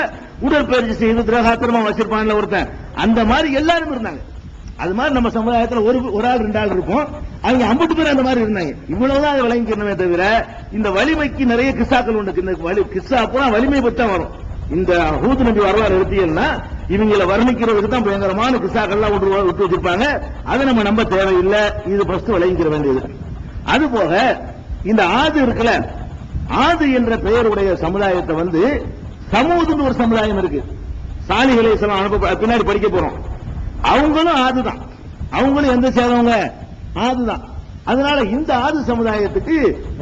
A: உடற்பயிற்சி செய்து திரகாத்திரமா வச்சிருப்பான்ல ஒருத்தன், அந்த மாதிரி எல்லாரும் இருந்தாங்க. அது மாதிரி நம்ம சமுதாயத்தில் ஒரு ஆள் 2 ஆள் இருப்போம், அவங்க 50 பேர் அந்த மாதிரி இருந்தாங்க. இவ்வளவுதான் அதை விளங்கிக்கணுமே தவிர இந்த வலிமைக்கு நிறைய கிஸ்ஸாக்கள் உண்டு. இந்த கிஸ்ஸா பூரா வலிமை பற்றி தான் வரும். இந்த ஹூத் நபி வரலாறு எடுத்தீங்கன்னா இவங்களை வர்ணிக்கிறதுக்கு தான் பயங்கரமான கிஸ்ஸாக்கள்லாம் விட்டு வச்சிருப்பாங்க. அதை நம்ம நம்ப தேவையில்லை, இது ஃபர்ஸ்ட் விளங்கிக்கிற வேண்டியது. அது போக இந்த ஆது இருக்குல்ல, ஆது என்ற பெயருடைய சமுதாயத்தை வந்து சமூகத்துக்கு ஒரு சமுதாயம் இருக்கு. சாலிஹ் அலைஹிஸ்ஸலாம் அனுப்ப பின்னாடி படிக்க போறோம். அவங்களும் ஆதுதான், அவங்களும் எந்த சேர்ந்தவங்க? ஆதுதான். அதனால இந்த ஆது சமுதாயத்துக்கு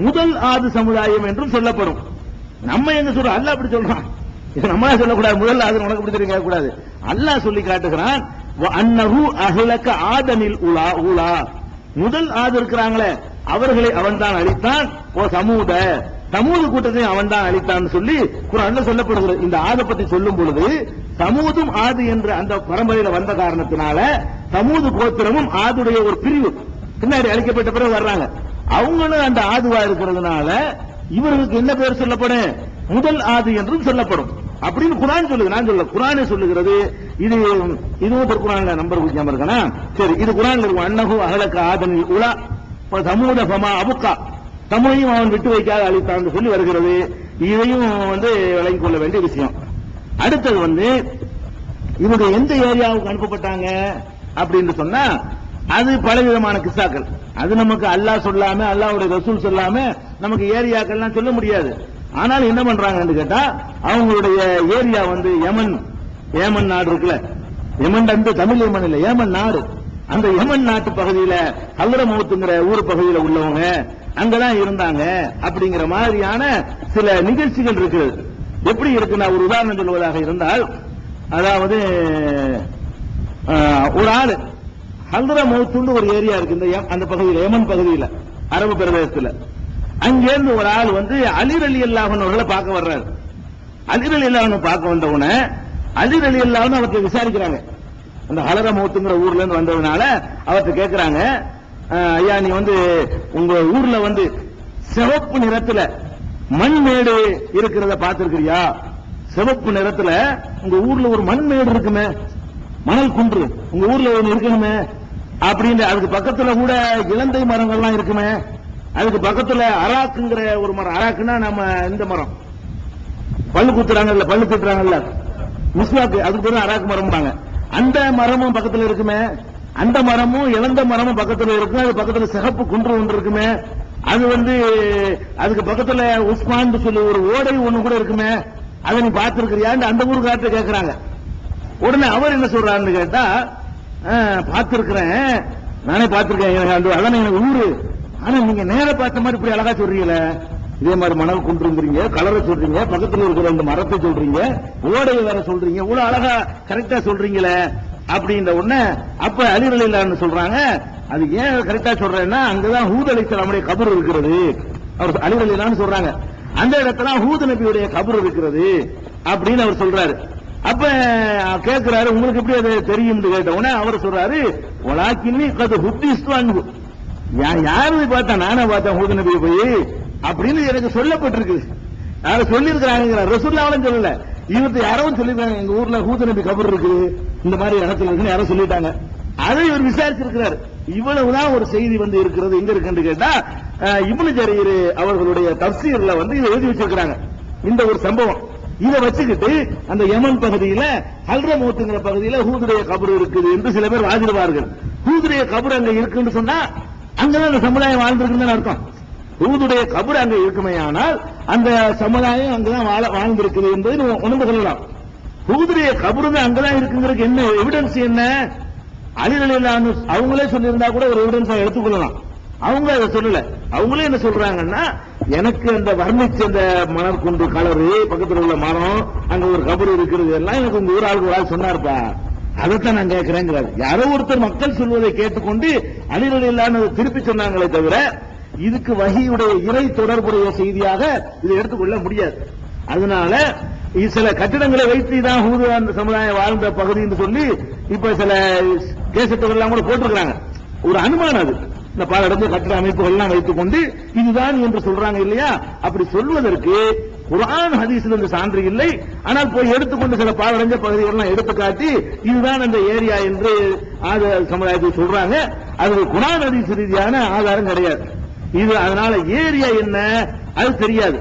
A: முதல் ஆது சமுதாயம் என்றும் சொல்லப்படும். நம்ம எங்க சொல்றோம்? அல்லாஹ் அப்படி சொல்றான், இது நம்மளா சொல்லக்கூடாது. முதல் ஆது உனக்கு அப்படி தெரியும் கேட்கக்கூடாது. அல்லாஹ் சொல்லி காட்டுகிறான், அன்னஹு அஹ்லக ஆதனில் உலா, முதல் ஆது இருக்கிறாங்களே அவர்களை அவன் தான் அழித்தான். ஓ சமூது கூட்டத்தையும் அவன் தான் அழித்தான் சொல்லி குர்ஆன்ல சொல்லப்படுகிறது. இந்த ஆதை பற்றி சொல்லும் பொழுது சமூதும் ஆது என்ற அந்த பரம்பரையில வந்த காரணத்தினால சமூது கோத்திரமும் ஆதுடைய ஒரு பிரிவு பின்னாடி அழிக்கப்பட்ட பிறகு வர்றாங்க. அவங்களும் அந்த ஆதுவா இருக்கிறதுனால இவர்களுக்கு என்ன பேர் சொல்லப்படும்? முதல் ஆது என்றும் சொல்லப்படும் அப்படின்னு குர்ஆன் சொல்லுது. நான் சொல்ல, குர்ஆனே சொல்லுகிறது. இதுவும் திருக்குர்ஆன்ல நம்பர் குறிக்காம இருக்கனா? சரி, இது குர்ஆன்ல இருக்கும். அன்னஹு அஹ்லக ஆதனில் உலா சமூத ஃபமா அபுகா, சமூகையும் அவன் விட்டு வைக்காத அழித்தான் சொல்லி வருகிறது. இதையும் விளங்கிக் கொள்ள வேண்டிய விஷயம். அடுத்தது இவங்க எந்த ஏரியாவுக்கு அனுப்பப்பட்டாங்க அப்படின்னு சொன்னா அது பலவிதமான கிஸ்ஸாக்கள். அது நமக்கு அல்லாஹ் சொல்லாம, அல்லாஹ்வுடைய ரசூல் சொல்லாம நமக்கு ஏரியாக்கள்லாம் சொல்ல முடியாது. ஆனால் என்ன பண்றாங்கன்னு கேட்டா, அவங்களுடைய ஏரியா ஏமன் நாடு இருக்குல்ல, யமன் தமிழ் யமன் இல்ல, ஏமன் நாடு. அந்த யமன் நாட்டு பகுதியில ஹல்ரமௌத்துங்கிற ஊர் பகுதியில உள்ளவங்க அங்கதான் இருந்தாங்க அப்படிங்கிற மாதிரியான சில நிகழ்ச்சிகள் இருக்குது. எப்படி இருக்குன்னா, ஒரு உதாரணம் சொல்வதாக இருந்தால், அதாவது ஒரு ஆள் ஹல்ரமௌத்துன்னு ஒரு ஏரியா இருக்கு அந்த பகுதியில், யமன் பகுதியில், அரபு பிரதேசத்தில். அங்கிருந்து ஒரு ஆள் அலி ரலியல்லாஹு அவர்களை பார்க்க வர்றாரு. அலி ரலியல்லாஹு பார்க்க வந்தவுடனே அலி ரலியல்லாஹு அவர்கிட்ட விசாரிக்கிறாங்க. அந்த ஹலரமௌத்துங்கிற ஊர்ல இருந்து வந்ததுனால அவர்கிட்ட கேட்கிறாங்க, ஐயா நீ உங்க ஊர்ல சிவப்பு நிறத்துல மண்மேடு இருக்கிறத பார்த்திருக்கிறியா? சிவப்பு நிறத்துல உங்க ஊர்ல ஒரு மண்மேடு இருக்குமே, மணல் குன்று உங்க ஊர்ல ஒண்ணு இருக்கணுமே அப்படின்னு. அதுக்கு பக்கத்துல கூட இலந்தை மரங்கள்லாம் இருக்குமே, அதுக்கு பக்கத்துல அராக்குங்கிற ஒரு மரம். அராக்குன்னா நம்ம இந்த மரம் பல்லு குத்துறாங்கல்ல, பல்லு திட்டுறாங்கல்ல, மிஸ்வாக்கு, அதுக்கு பேரு அராக்கு மரம்பாங்க. அந்த மரமும் பக்கத்துல இருக்குமே, அந்த மரமும் இழந்த மரமும் பக்கத்துல இருக்கும். அது பக்கத்துல சிகப்பு குன்று ஒன்று இருக்குமே, அது அதுக்கு பக்கத்துல உஸ்மான் சொல்லி ஒரு ஓடை ஒண்ணு கூட இருக்குமே, அதை நீ பார்த்திருக்கிறியான்னு அந்த ஊருக்கார்ட்ட கேட்கிறாங்க. உடனே அவர் என்ன சொல்றாருன்னு கேட்டா, பார்த்திருக்கிறேன், நானே பார்த்திருக்கேன், அதானே எனக்கு ஊரு. ஆனா நீங்க நேர பார்த்த மாதிரி இப்படி அழகா சொல்றீங்களே, இதே மாதிரி மணல் குன்றுங்கிறீங்க, கலரை சொல்றீங்க, பக்கத்துல இருக்கிற அந்த மரத்தை சொல்றீங்க, ஓடையை வேற சொல்றீங்க, இவ்வளவு அழகா கரெக்டா சொல்றீங்களே அப்படின்ற உடனே அப்ப அலி ரலியல்லாஹு சொல்றாங்க, அது ஏன் கரெக்டா சொல்றேன்னா அங்கதான் ஹூத் அலைஹிஸ்ஸலாமுடைய கபர் இருக்கிறது. அவர் அலி ரலியல்லாஹு சொல்றாங்க, அந்த இடத்துல ஹூத் நபியுடைய கபர் இருக்கிறது அப்படின்னு அவர் சொல்றாரு. அப்ப கேட்கிறாரு, உங்களுக்கு எப்படி அது தெரியும் கேட்ட உடனே அவர் சொல்றாரு, வலாக்கின்னி கது ஹுத்திஸ்து அன்ஹு, யாரு பார்த்தா நானே பார்த்தேன் ஹூத் நபியை போய் அப்படின்னு எனக்கு சொல்லப்பட்டிருக்கு. யார சொல்லியிருக்கிறாங்க, ரசூலுல்லாஹ் சொல்லல, இவர்கிட்ட யாரும் சொல்லிருக்காங்க, எங்க ஊர்ல ஹூத் நபி கபர் இருக்குது, இந்த மாதிரி இடத்துல இருக்குன்னு யாரும் சொல்லிட்டாங்க. அதை இவர் விசாரிச்சிருக்கிறார். இவ்வளவுதான் ஒரு செய்தி இருக்கிறது. எங்க இருக்குன்னு கேட்டா, இப்னு ஜரீர் அவர்களுடைய தஃசீர்ல இதை எழுதி வச்சிருக்கிறாங்க. இந்த ஒரு சம்பவம் இதை வச்சுக்கிட்டு அந்த யமன் பகுதியில ஹல்ரமௌத்துங்கிற பகுதியில ஹூதுடைய கபர் இருக்குது என்று சில பேர் வாதிடுவார்கள். ஹூதுடைய கபர் அங்க இருக்குன்னு சொன்னா அங்கதான் அந்த சமுதாயம் வாழ்ந்திருக்குன்னு அர்த்தம். ஹூதுடைய கபர் அங்க இருக்குமே, ஆனால் அந்த சமுதாயம் அங்கதான் வாழ்ந்திருக்குது என்பதை உணர்ந்து கொள்ளலாம். ஹூதுடைய கபர் தான் அங்கதான் இருக்குங்கிறதுக்கு என்ன எவிடன்ஸ்? என்ன அலி ரலியல்லாஹு அவங்களே சொல்லியிருந்தா கூட ஒரு எவிடன்ஸா எடுத்துக்கொள்ளலாம். அவங்க அதை சொல்லல. அவங்களே என்ன சொல்றாங்கன்னா, எனக்கு அந்த வர்ணிச்ச அந்த மணல் குன்று கலரு பக்கத்தில் உள்ள மரம் அங்க ஒரு கபர் இருக்கிறது எல்லாம் எனக்கு உங்க ஊராளுக்கு ஒரு ஆள் சொன்னார்ப்பா, அதைத்தான் நான் கேட்கிறேங்கிறாரு. யாரோ ஒருத்தர் மக்கள் சொல்வதை கேட்டுக்கொண்டு அலி ரலியல்லாஹு திருப்பி சொன்னாங்களே தவிர இதுக்கு வஹியுடைய இறை தொடர்புடைய செய்தியாக இதை எடுத்துக்கொள்ள முடியாது. அதனால சில கட்டிடங்களை வைத்து தான் ஹூது அந்த சமுதாயம் வாழ்ந்த பகுதி என்று சொல்லி இப்ப சில கேசட்டுகள் எல்லாம் கூட போட்டிருக்கிறாங்க. ஒரு அனுமானம் அது. இந்த பாலடைஞ்ச கட்டிட அமைப்புகள் எல்லாம் வைத்துக் கொண்டு இதுதான் என்று சொல்றாங்க இல்லையா? அப்படி சொல்வதற்கு குர்ஆன் ஹதீஸ்ல இந்த சான்று இல்லை. ஆனால் போய் எடுத்துக்கொண்டு சில பாலடைஞ்ச பகுதிகள் எல்லாம் எடுத்து காட்டி இதுதான் அந்த ஏரியா என்று சமுதாயத்தை சொல்றாங்க. அது குர்ஆன் ஹதீஸ் ரீதியான ஆதாரம் கிடையாது. இது அதனால ஏரியா என்ன அது தெரியாது.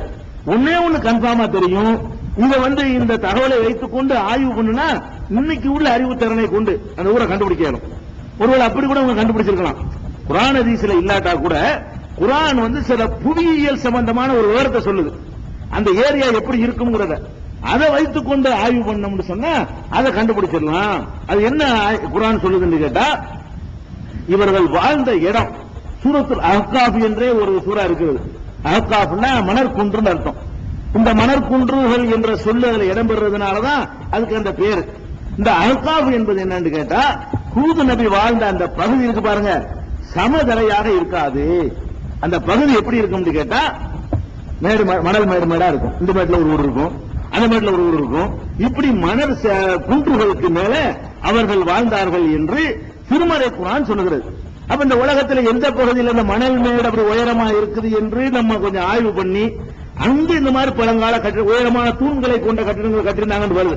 A: ஒன்னே ஒண்ணு கன்ஃபார்மா தெரியும், இத இந்த தகவலை வைத்துக் கொண்டு ஆய்வு பண்ணுனா இன்னைக்கு உள்ள அறிவு திறனை கொண்டு அந்த ஊரை கண்டுபிடிக்கணும். ஒருவேளை அப்படி கூட அவங்க கண்டுபிடிச்சிருக்கலாம். குர்ஆன் ஹதீஸ்ல இல்லாட்டா கூட குர்ஆன் சில புவியியல் சம்பந்தமான ஒரு விவரத்தை சொல்லுது. அந்த ஏரியா எப்படி இருக்கும்ங்கறத அதை வைத்துக் கொண்டு ஆய்வு பண்ணோம்னு சொன்னா அதை கண்டுபிடிச்சிடலாம். அது என்ன குர்ஆன் சொல்லுதுன்னு கேட்டா, இவர்கள் வாழ்ந்த இடம் சூரத்துல் அஹ்காஃப் என்றே ஒரு சூரா இருக்குது. அஹ்காஃப்னா மணற்குன்றுன்னு அர்த்தம். இந்த மணற்குன்றுகள் என்ற சொல்லு அதுல இடம்பெறதுனாலதான் அதுக்கு அந்த பேரு. இந்த அஹ்காஃப் என்பது என்னன்னு கேட்டா, ஹூது நபி வாழ்ந்த அந்த பகுதி இருக்கு பாருங்க, சமதரையாக இருக்காது. அந்த பகுதி எப்படி இருக்கும்னு கேட்டா, மணல் மேடா இருக்கும். இந்த மேட்ல ஒரு ஊர் இருக்கும், அந்த மேட்ல ஒரு ஊர் இருக்கும். இப்படி மணல் குன்றுகளுக்கு மேல அவர்கள் வாழ்ந்தார்கள் என்று திருமறை குர்ஆன் சொல்லுகிறது. அப்ப இந்த உலகத்தில் எந்த பகுதியில் இந்த மணல் மேடு அப்படி உயரமா இருக்குது என்று நம்ம கொஞ்சம் ஆய்வு பண்ணி அங்கு இந்த மாதிரி பழங்கால உயரமான தூண்களை கொண்ட கட்டிடங்கள் கட்டினாங்கன்னு வருது.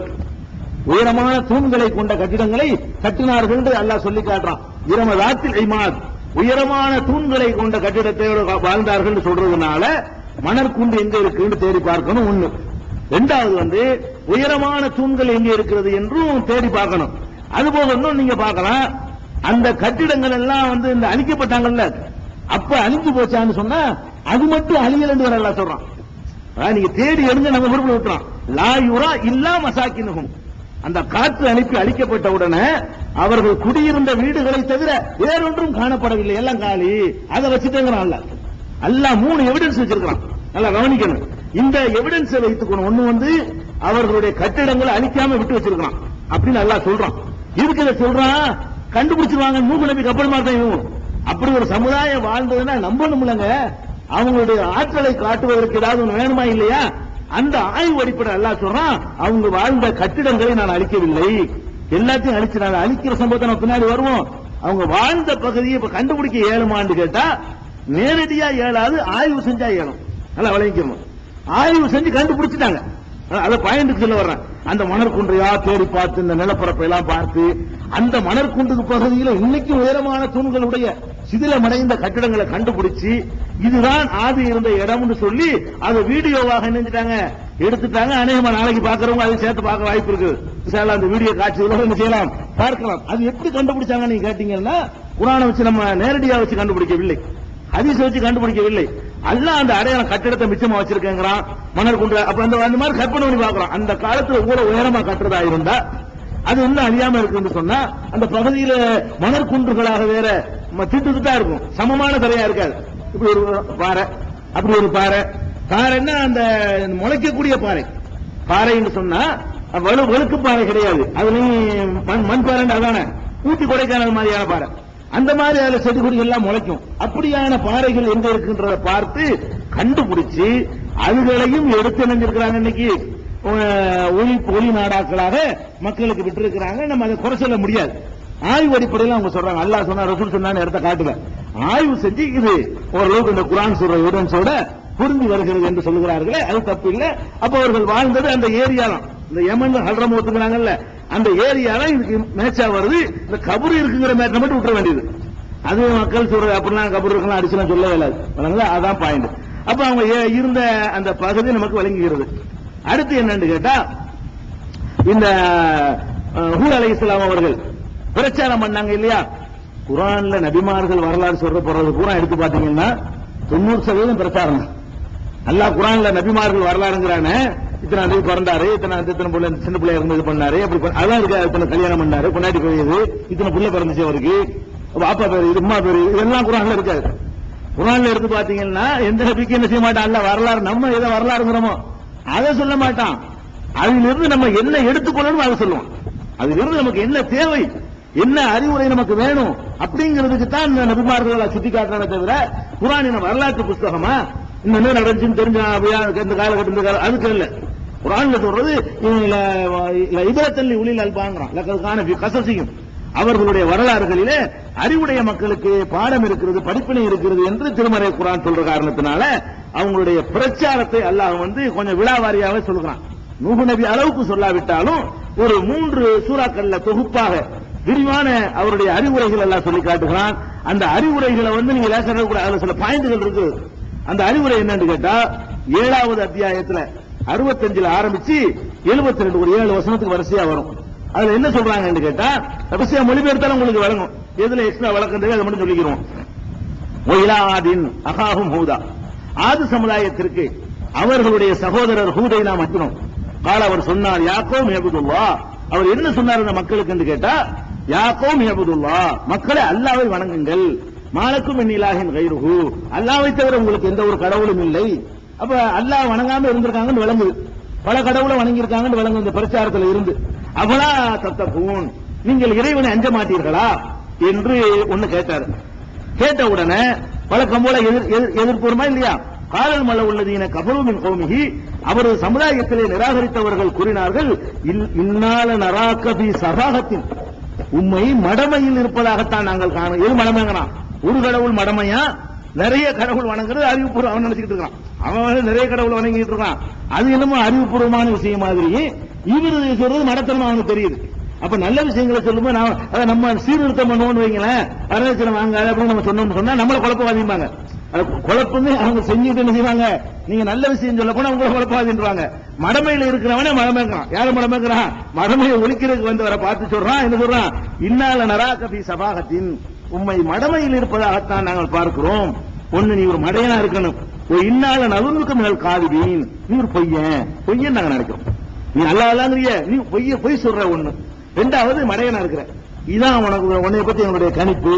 A: உயரமான தூண்களை கொண்ட கட்டிடங்களை கட்டினார்கள் என்று அல்லாஹ் சொல்லி காட்டுறான். இரமதாத்தில் ஐமாத், உயரமான தூண்களை கொண்ட கட்டிடத்தை வாழ்ந்தார்கள் சொல்றதுனால மணற்குண்டு எங்க இருக்குன்னு தேடி பார்க்கணும் ஒண்ணு. இரண்டாவது உயரமான தூண்கள் எங்க இருக்கிறது என்றும் தேடி பார்க்கணும். அதுபோக இன்னும் நீங்க பார்க்கலாம், அந்த கட்டிடங்கள் எல்லாம் இந்த அழிக்கப்பட்டாங்கல்ல, அப்ப அழிஞ்சு போச்சான்னு சொன்னா அது மட்டும் அழியல் என்று வரல சொல்றான். நீங்க தேடி எடுங்க நம்ம பொறுப்பு விட்டுறோம். லா யுரா இல்லா மசாக்கினுகும், அந்த காற்று அனுப்பி அழிக்கப்பட்ட உடனே அவர்கள் குடியிருந்த வீடுகளை தவிர வேறொன்றும் காணப்படவில்லை, எல்லாம் காலி. அதை வச்சுட்டேங்கிறான் அல்லாஹ் 3 எவிடன்ஸ் வச்சிருக்கான். நல்லா கவனிக்கணும். இந்த எவிடன்ஸை வைத்துக்கணும். ஒண்ணு அவர்களுடைய கட்டிடங்களை அழிக்காம விட்டு வச்சிருக்கான் அப்படின்னு அல்லாஹ் சொல்றான். இதுக்கு இதை சொல்றான், கண்டுபிடிச்சிருவாங்க நூஹ் நபி கப்பல் மாதிரி. அப்படி ஒரு சமுதாயம் வாழ்ந்ததுன்னா நம்பணும்லங்க. அவங்களுடைய ஆற்றலை காட்டுவதற்கு ஏதாவது ஒன்று வேணுமா இல்லையா? அந்த ஆய்வு அடிப்படை அல்லாஹ் சொல்றான், அவங்க வாழ்ந்த கட்டிடங்களை நான் அழிக்கவில்லை, எல்லாத்தையும் அழிச்சு நான் அழிக்கிற சம்பவத்தை நம்ம பின்னாடி வருவோம். அவங்க வாழ்ந்த பகுதியை இப்ப கண்டுபிடிக்க ஏழுமான்னு கேட்டா நேரடியா ஏழாது, ஆய்வு செஞ்சா ஏழும். நல்லா விளங்கிக்கணும். ஆய்வு செஞ்சு கண்டுபிடிச்சிட்டாங்க. அதை பாயிண்ட்டுக்கு சொல்ல வர்றேன். அந்த மணற்குன்றையா தேடி பார்த்து இந்த நிலப்பரப்பை எல்லாம் பார்த்து அந்த மணற்குன்றுக்கு பகுதியில் இன்னைக்கு உயரமான தூண்களுடைய சிதிலமடைந்த கட்டிடங்களை கண்டுபிடிச்சு இதுதான் ஆதி இருந்த இடம்னு சொல்லி அதை வீடியோவாக நினைச்சிட்டாங்க, எடுத்துட்டாங்க. அநேகமா நாளைக்கு பாக்குறவங்க அதை சேர்த்து பார்க்க வாய்ப்பு இருக்கு. அந்த வீடியோ காட்சிகளோட என்ன செய்யலாம், பார்க்கலாம். அது எப்படி கண்டுபிடிச்சாங்க நீங்க கேட்டீங்கன்னா, குர்ஆனை வச்சு நம்ம நேரடியா வச்சு கண்டுபிடிக்கவில்லை, ஹதீஸ் வச்சு கண்டுபிடிக்கவில்லை. அல்லாஹ் அந்த அடையாளம் கட்டிடத்தை மிச்சமா வச்சிருக்கேங்கிறான், மணல் குன்ற. அப்ப அந்த மாதிரி கற்பனை பண்ணி பார்க்கலாம். அந்த காலத்துல இவ்வளவு உயரமா கட்டுறதா இருந்தா அது இன்னும் அழியாம இருக்குன்னு சொன்னா அந்த பகுதியில மணற்குன்றுகளாக வேற திட்டுதான் இருக்கும், சமமான தரையா இருக்காது. இப்படி ஒரு பாறை, அப்படி ஒரு பாறை. பாறைன்னா அந்த முளைக்கக்கூடிய பாறை. பாறை என்று சொன்னா வழுக்கு பாறை கிடையாது, அதுலயும் மண் பாறை. அதான ஊட்டி கொடைக்கானல் மாதிரியான பாறை. அந்த மாதிரி அதுல செடி கொடி எல்லாம் முளைக்கும். அப்படியான பாறைகள் எங்க இருக்குன்றத பார்த்து கண்டுபிடிச்சு அதுகளையும் எடுத்து நினைஞ்சிருக்கிறாங்க. இன்னைக்கு ஒளி நாடாக்களாக மக்களுக்கு விட்டு இருக்கிறாங்க. நம்ம அதை குறை சொல்ல முடியாது. ஆய்வு அடிப்படையில் அவங்க சொல்றாங்க. அல்லாஹ் சொன்னா, ரசூல் சொன்னான்னு இடத்த காட்டுல ஆய்வு செஞ்சு இது ஓரளவுக்கு இந்த குர்ஆன் சொல்ற எவிடன்ஸோட புரிஞ்சு வருகிறது என்று சொல்லுகிறார்களே, அது தப்பு இல்லை. அப்ப அவர்கள் வாழ்ந்தது அந்த ஏரியா தான். இந்த யமன் ஹல்ரமோத்துங்கிறாங்கல்ல, அந்த ஏரியால இதுக்கு மேட்சா வருது. இந்த கபர் இருக்குங்கிற மேட்சை மட்டும் விட்டுற வேண்டியது. அது மக்கள் சொல்றது அப்படிலாம் கபர் இருக்கலாம் அடிச்சுலாம் சொல்லவே இல்லாது. அதான் பாயிண்ட். அப்ப அவங்க இருந்த அந்த பகுதி நமக்கு வழங்குகிறது. அடுத்து என்னன்னு கேட்டா, இந்த ஹூத் அலைஹிஸ்ஸலாம் அவர்கள் பிரச்சாரம் பண்ணாங்க இல்லையா? குர்ஆன்ல நபிமார்கள் வரலாறு சொல்ற போறது பூரா எடுத்து பாத்தீங்கன்னா 90% பிரச்சாரம். அல்லாஹ் குர்ஆன்ல நபிமார்கள் வரலாறுங்கறானே, இத்தனை நபி பிறந்தாரு, இத்தனை புள்ள சின்ன பிள்ளையா இருந்து இது பண்ணாரு, அப்படி அதெல்லாம் இருக்கு. இத்தனை கல்யாணம் பண்ணாரு, கொண்டாடி போயிது, இத்தனை புள்ள பிறந்துச்சு அவருக்கு, அப்பா பேரு இது, அம்மா பேரு, இதெல்லாம் குர்ஆன்ல இருக்காது. குர்ஆன்ல எடுத்து பாத்தீங்கன்னா எந்த நபிக்கு என்ன செய்ய மாட்டான் அல்லாஹ் வரலாறு, நம்ம எதை வரலாறுங்கிறோமோ அதை சொல்ல மாட்டான். அதிலிருந்து நம்ம என்ன எடுத்துக்கொள்ளணும் அதை சொல்லுவோம். அதிலிருந்து நமக்கு என்ன தேவை, என்ன அறிவுரை நமக்கு வேணும் அப்படிங்கிறதுக்கு தான் இந்த நபிமார்களை சுட்டி காட்டுறத தவிர குர்ஆன் வரலாற்று புஸ்தகமா இன்னும் நடந்துச்சுன்னு தெரிஞ்ச இந்த காலகட்டம் அதுக்கு இல்ல. குர்ஆன்ல சொல்றது இபரத்தல்லி உலில் அல்பாங்கிறான், லக்கதுகான ஃபீ கஸஸிஹிம், அவர்களுடைய வரலாறுகளிலே அறிவுடைய மக்களுக்கு பாடம் இருக்கிறது, படிப்பினை இருக்கிறது என்று திருமறை குர்ஆன் சொல்ற காரணத்தினால அவங்களுடைய பிரச்சாரத்தை அல்லாஹ் கொஞ்சம் விழாவாரியாக சொல்கிறான். நூஹ் நபி அளவுக்கு சொல்லாவிட்டாலும் ஒரு 3 சூறாக்கள்ல தொகுப்பாக விரிவான அவருடைய அறிவுரைகள் எல்லாம் சொல்லி காட்டுகிறான். அந்த அறிவுரைகளை நீங்க லேசா கூட அதுல சில பாயிண்டுகள் இருக்கு. அந்த அறிவுரை என்னன்னு கேட்டா 7வது அத்தியாயத்துல 65ல ஆரம்பிச்சு 72 ஒரு 7 வசனத்துக்கு வரிசையா வரும். அதுல என்ன சொல்றாங்கன்னு கேட்டா வரிசையா மொழிபெயர்த்தாலும் உங்களுக்கு வழங்கும். எதுல எக்ஸ்ட்ரா வழக்கம் அதை மட்டும் சொல்லிக்கிறோம். ஒயிலாதின் அகாஹும் ஹூதா, ஆது சமுதாயத்திற்கு அவர்களுடைய சகோதரர் ஹூதை நாம் அனுப்பினோம். கால அவர் சொன்னார், யாக்கோம் இஅ்புதுல்லாஹ், அவர் என்ன சொன்னார் அந்த மக்களுக்கு என்று கேட்டா, யாக்கோம் இஅ்புதுல்லாஹ், மக்களே அல்லாஹ்வை வணங்குங்கள், மாலக்கும் மின் இலாஹின் கைருஹு, அல்லாஹ்வை தவிர உங்களுக்கு எந்த ஒரு கடவுளும் இல்லை. அப்ப அல்லாஹ் வணங்காம இருந்திருக்காங்கன்னு விளங்குது, பல கடவுளை வணங்கி இருக்காங்கன்னு விளங்கு இந்த பிரச்சாரத்தில் இருந்து. அவலா தத்தகூன், நீங்கள் இறைவனை அஞ்ச மாட்டீர்களா என்று ஒன்னு கேட்டார். கேட்ட உடனே வழக்கம் போல எதிர்ப்புமா இல்லையா, காலல் மல உள்ளதீன கஃபரு மின் கௌமிஹி, அவரது சமுதாயத்திலே நிராகரித்தவர்கள் கூறினார்கள், இன்னால நராக ஃபீ சஃபாஹத்தின், உம்மை மடமையில் இருப்பதாகத்தான் நாங்கள் காணோம். எது மடமைங்கிறான், ஒரு கடவுள் மடமையா, நிறைய கடவுள் வணங்குறது அறிவுபூர்வம் அவன் நினைச்சிட்டு இருக்கான். அவன் நிறைய கடவுள் வணங்கிட்டு இருக்கான், அது என்னமோ அறிவுபூர்வமான விஷயம் மாதிரி இவரு சொல்றது மடத்தனம் அவனுக்கு தெரியுது. அப்ப நல்ல விஷயங்களை சொல்லும்போது நம்ம சீர்திருத்தம் பண்ணுவோம்னு வைங்களேன், வரதட்சணை வாங்க அப்படின்னு நம்ம சொன்னோம்னு சொன்னா நம்மள குழப்பவாதிப்பாங்க. குழப்பமே அவங்க செஞ்சுட்டு என்ன செய்வாங்க, நீங்க நல்ல விஷயம் சொல்ல போனா உங்களை குழப்பவாதின்றாங்க. மடமையில இருக்கிறவனே மடமைக்கிறான். யாரும் மடமைக்கிறான், மடமையை ஒழிக்கிறதுக்கு வந்தவரை பார்த்து சொல்றான், என்ன சொல்றான், இன்னால நராக ஃபீ சஃபாஹத்தின், உம்மை மடமையில் இருப்பதாகத்தான் நாங்கள் பார்க்கிறோம். ஒண்ணு நீ ஒரு மடையனா இருக்கணும், இன்னால நலுனுக்கு மினல் காதிபீன், நீ ஒரு பொய்யன் நாங்க நினைக்கிறோம். நீ அல்லாஹ்ங்கறிய, நீ பொய் சொல்ற. ஒண்ணு. ரெண்டாவது மடையனா இருக்கிற, இதான் உன்னை பத்தி எங்களுடைய கணிப்பு.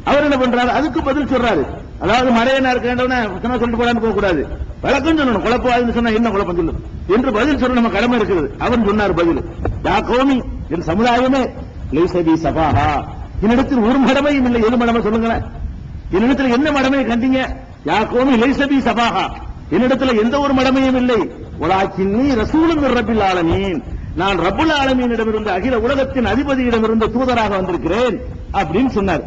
A: அவர் என்ன பண்றாரு, அதுக்கு பதில் சொல்றாரு. அதாவது மடையனா இருக்கேன்றவன சொல்லிட்டு போறான்னு போக கூடாது, விளக்கம் சொல்லணும். குழப்பவாதின்னு சொன்னா என்ன குழப்பம் சொல்லு என்று பதில் சொல்ல நம்ம கடமை இருக்குது. அவன் சொன்னார் பதில், யா கௌமி, என் சமுதாயமே, லைஸ பி சஃபாஹா, என்னிடத்தில் ஒரு மடமையும் இல்லை. எது மடமை சொல்லுங்களேன், என்னிடத்தில் என்ன மடமையை கண்டீங்க? யா கௌமி லைஸ பி சஃபாஹா, என்னிடத்தில் எந்த ஒரு மடமையும் இல்லை. வலாக்கின்னி ரசூலும் மிர் ரப்பில் ஆலமீன், நான் ரப்புல் ஆலமீனிடமிருந்து அகில உலகத்தின் அதிபதியிடமிருந்து தூதராக வந்திருக்கிறேன் அப்படின்னு சொன்னார்.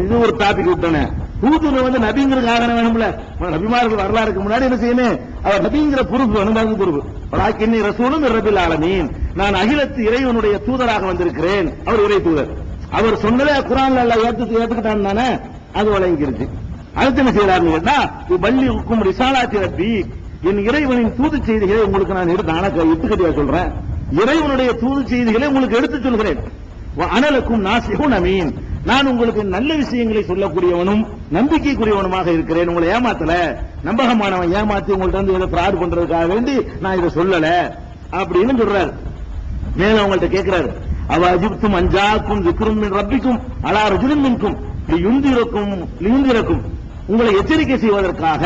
A: இது ஒரு டாபிக் விட்டனே. ஹூதுல நபிங்கிற காரணம் வேணும்ல, நபிமார்கள் வரலாறுக்கு முன்னாடி என்ன செய்யணும், அவர் நபிங்கிற பொறுப்பு வேணும். பொறுப்பு வலாக்கின்னி ரசூலும் மிர் ரப்பில் ஆலமீன், நான் அகிலத்து இறைவனுடைய தூதராக வந்திருக்கிறேன். அவர் இறை தூதர். அவர் சொன்னதே குர்ஆன்ல எல்லாம் ஏத்துக்கிட்டான் தானே, அது வழங்கிருச்சு. அடுத்து என்ன செய்யறாருன்னு கேட்டா, பல்லிக்கும் ரிசாலாத்தி ரப்பி, என் இறைவனின் தூது செய்திகளை உங்களுக்கு நான் எடுத்துக்கட்டியா சொல்றேன். இறைவனுடைய தூது செய்திகளை உங்களுக்கு எடுத்து சொல்கிறேன். அனலக்கும் நாசிஹுன் அமீன், நான் உங்களுக்கு நல்ல விஷயங்களை சொல்லக்கூடியவனும் நம்பிக்கைக்குரியவனுமாக இருக்கிறேன். உங்களை ஏமாத்தல, நம்பகமானவன் ஏமாத்தி உங்கள்ட்ட ஏதோ ஃப்ராட் பண்றதுக்காக வேண்டி நான் இதை சொல்லல அப்படின்னு சொல்றாரு. மேலும் உங்கள்ட்ட கேட்கிறாரு, அவ அஜிப்தும் அஞ்சாக்கும் விக்ரும் மின் ரப்பிக்கும் அலா ரஜுலின் மின்கும் லியுந்திரக்கும், உங்களை எச்சரிக்கை செய்வதற்காக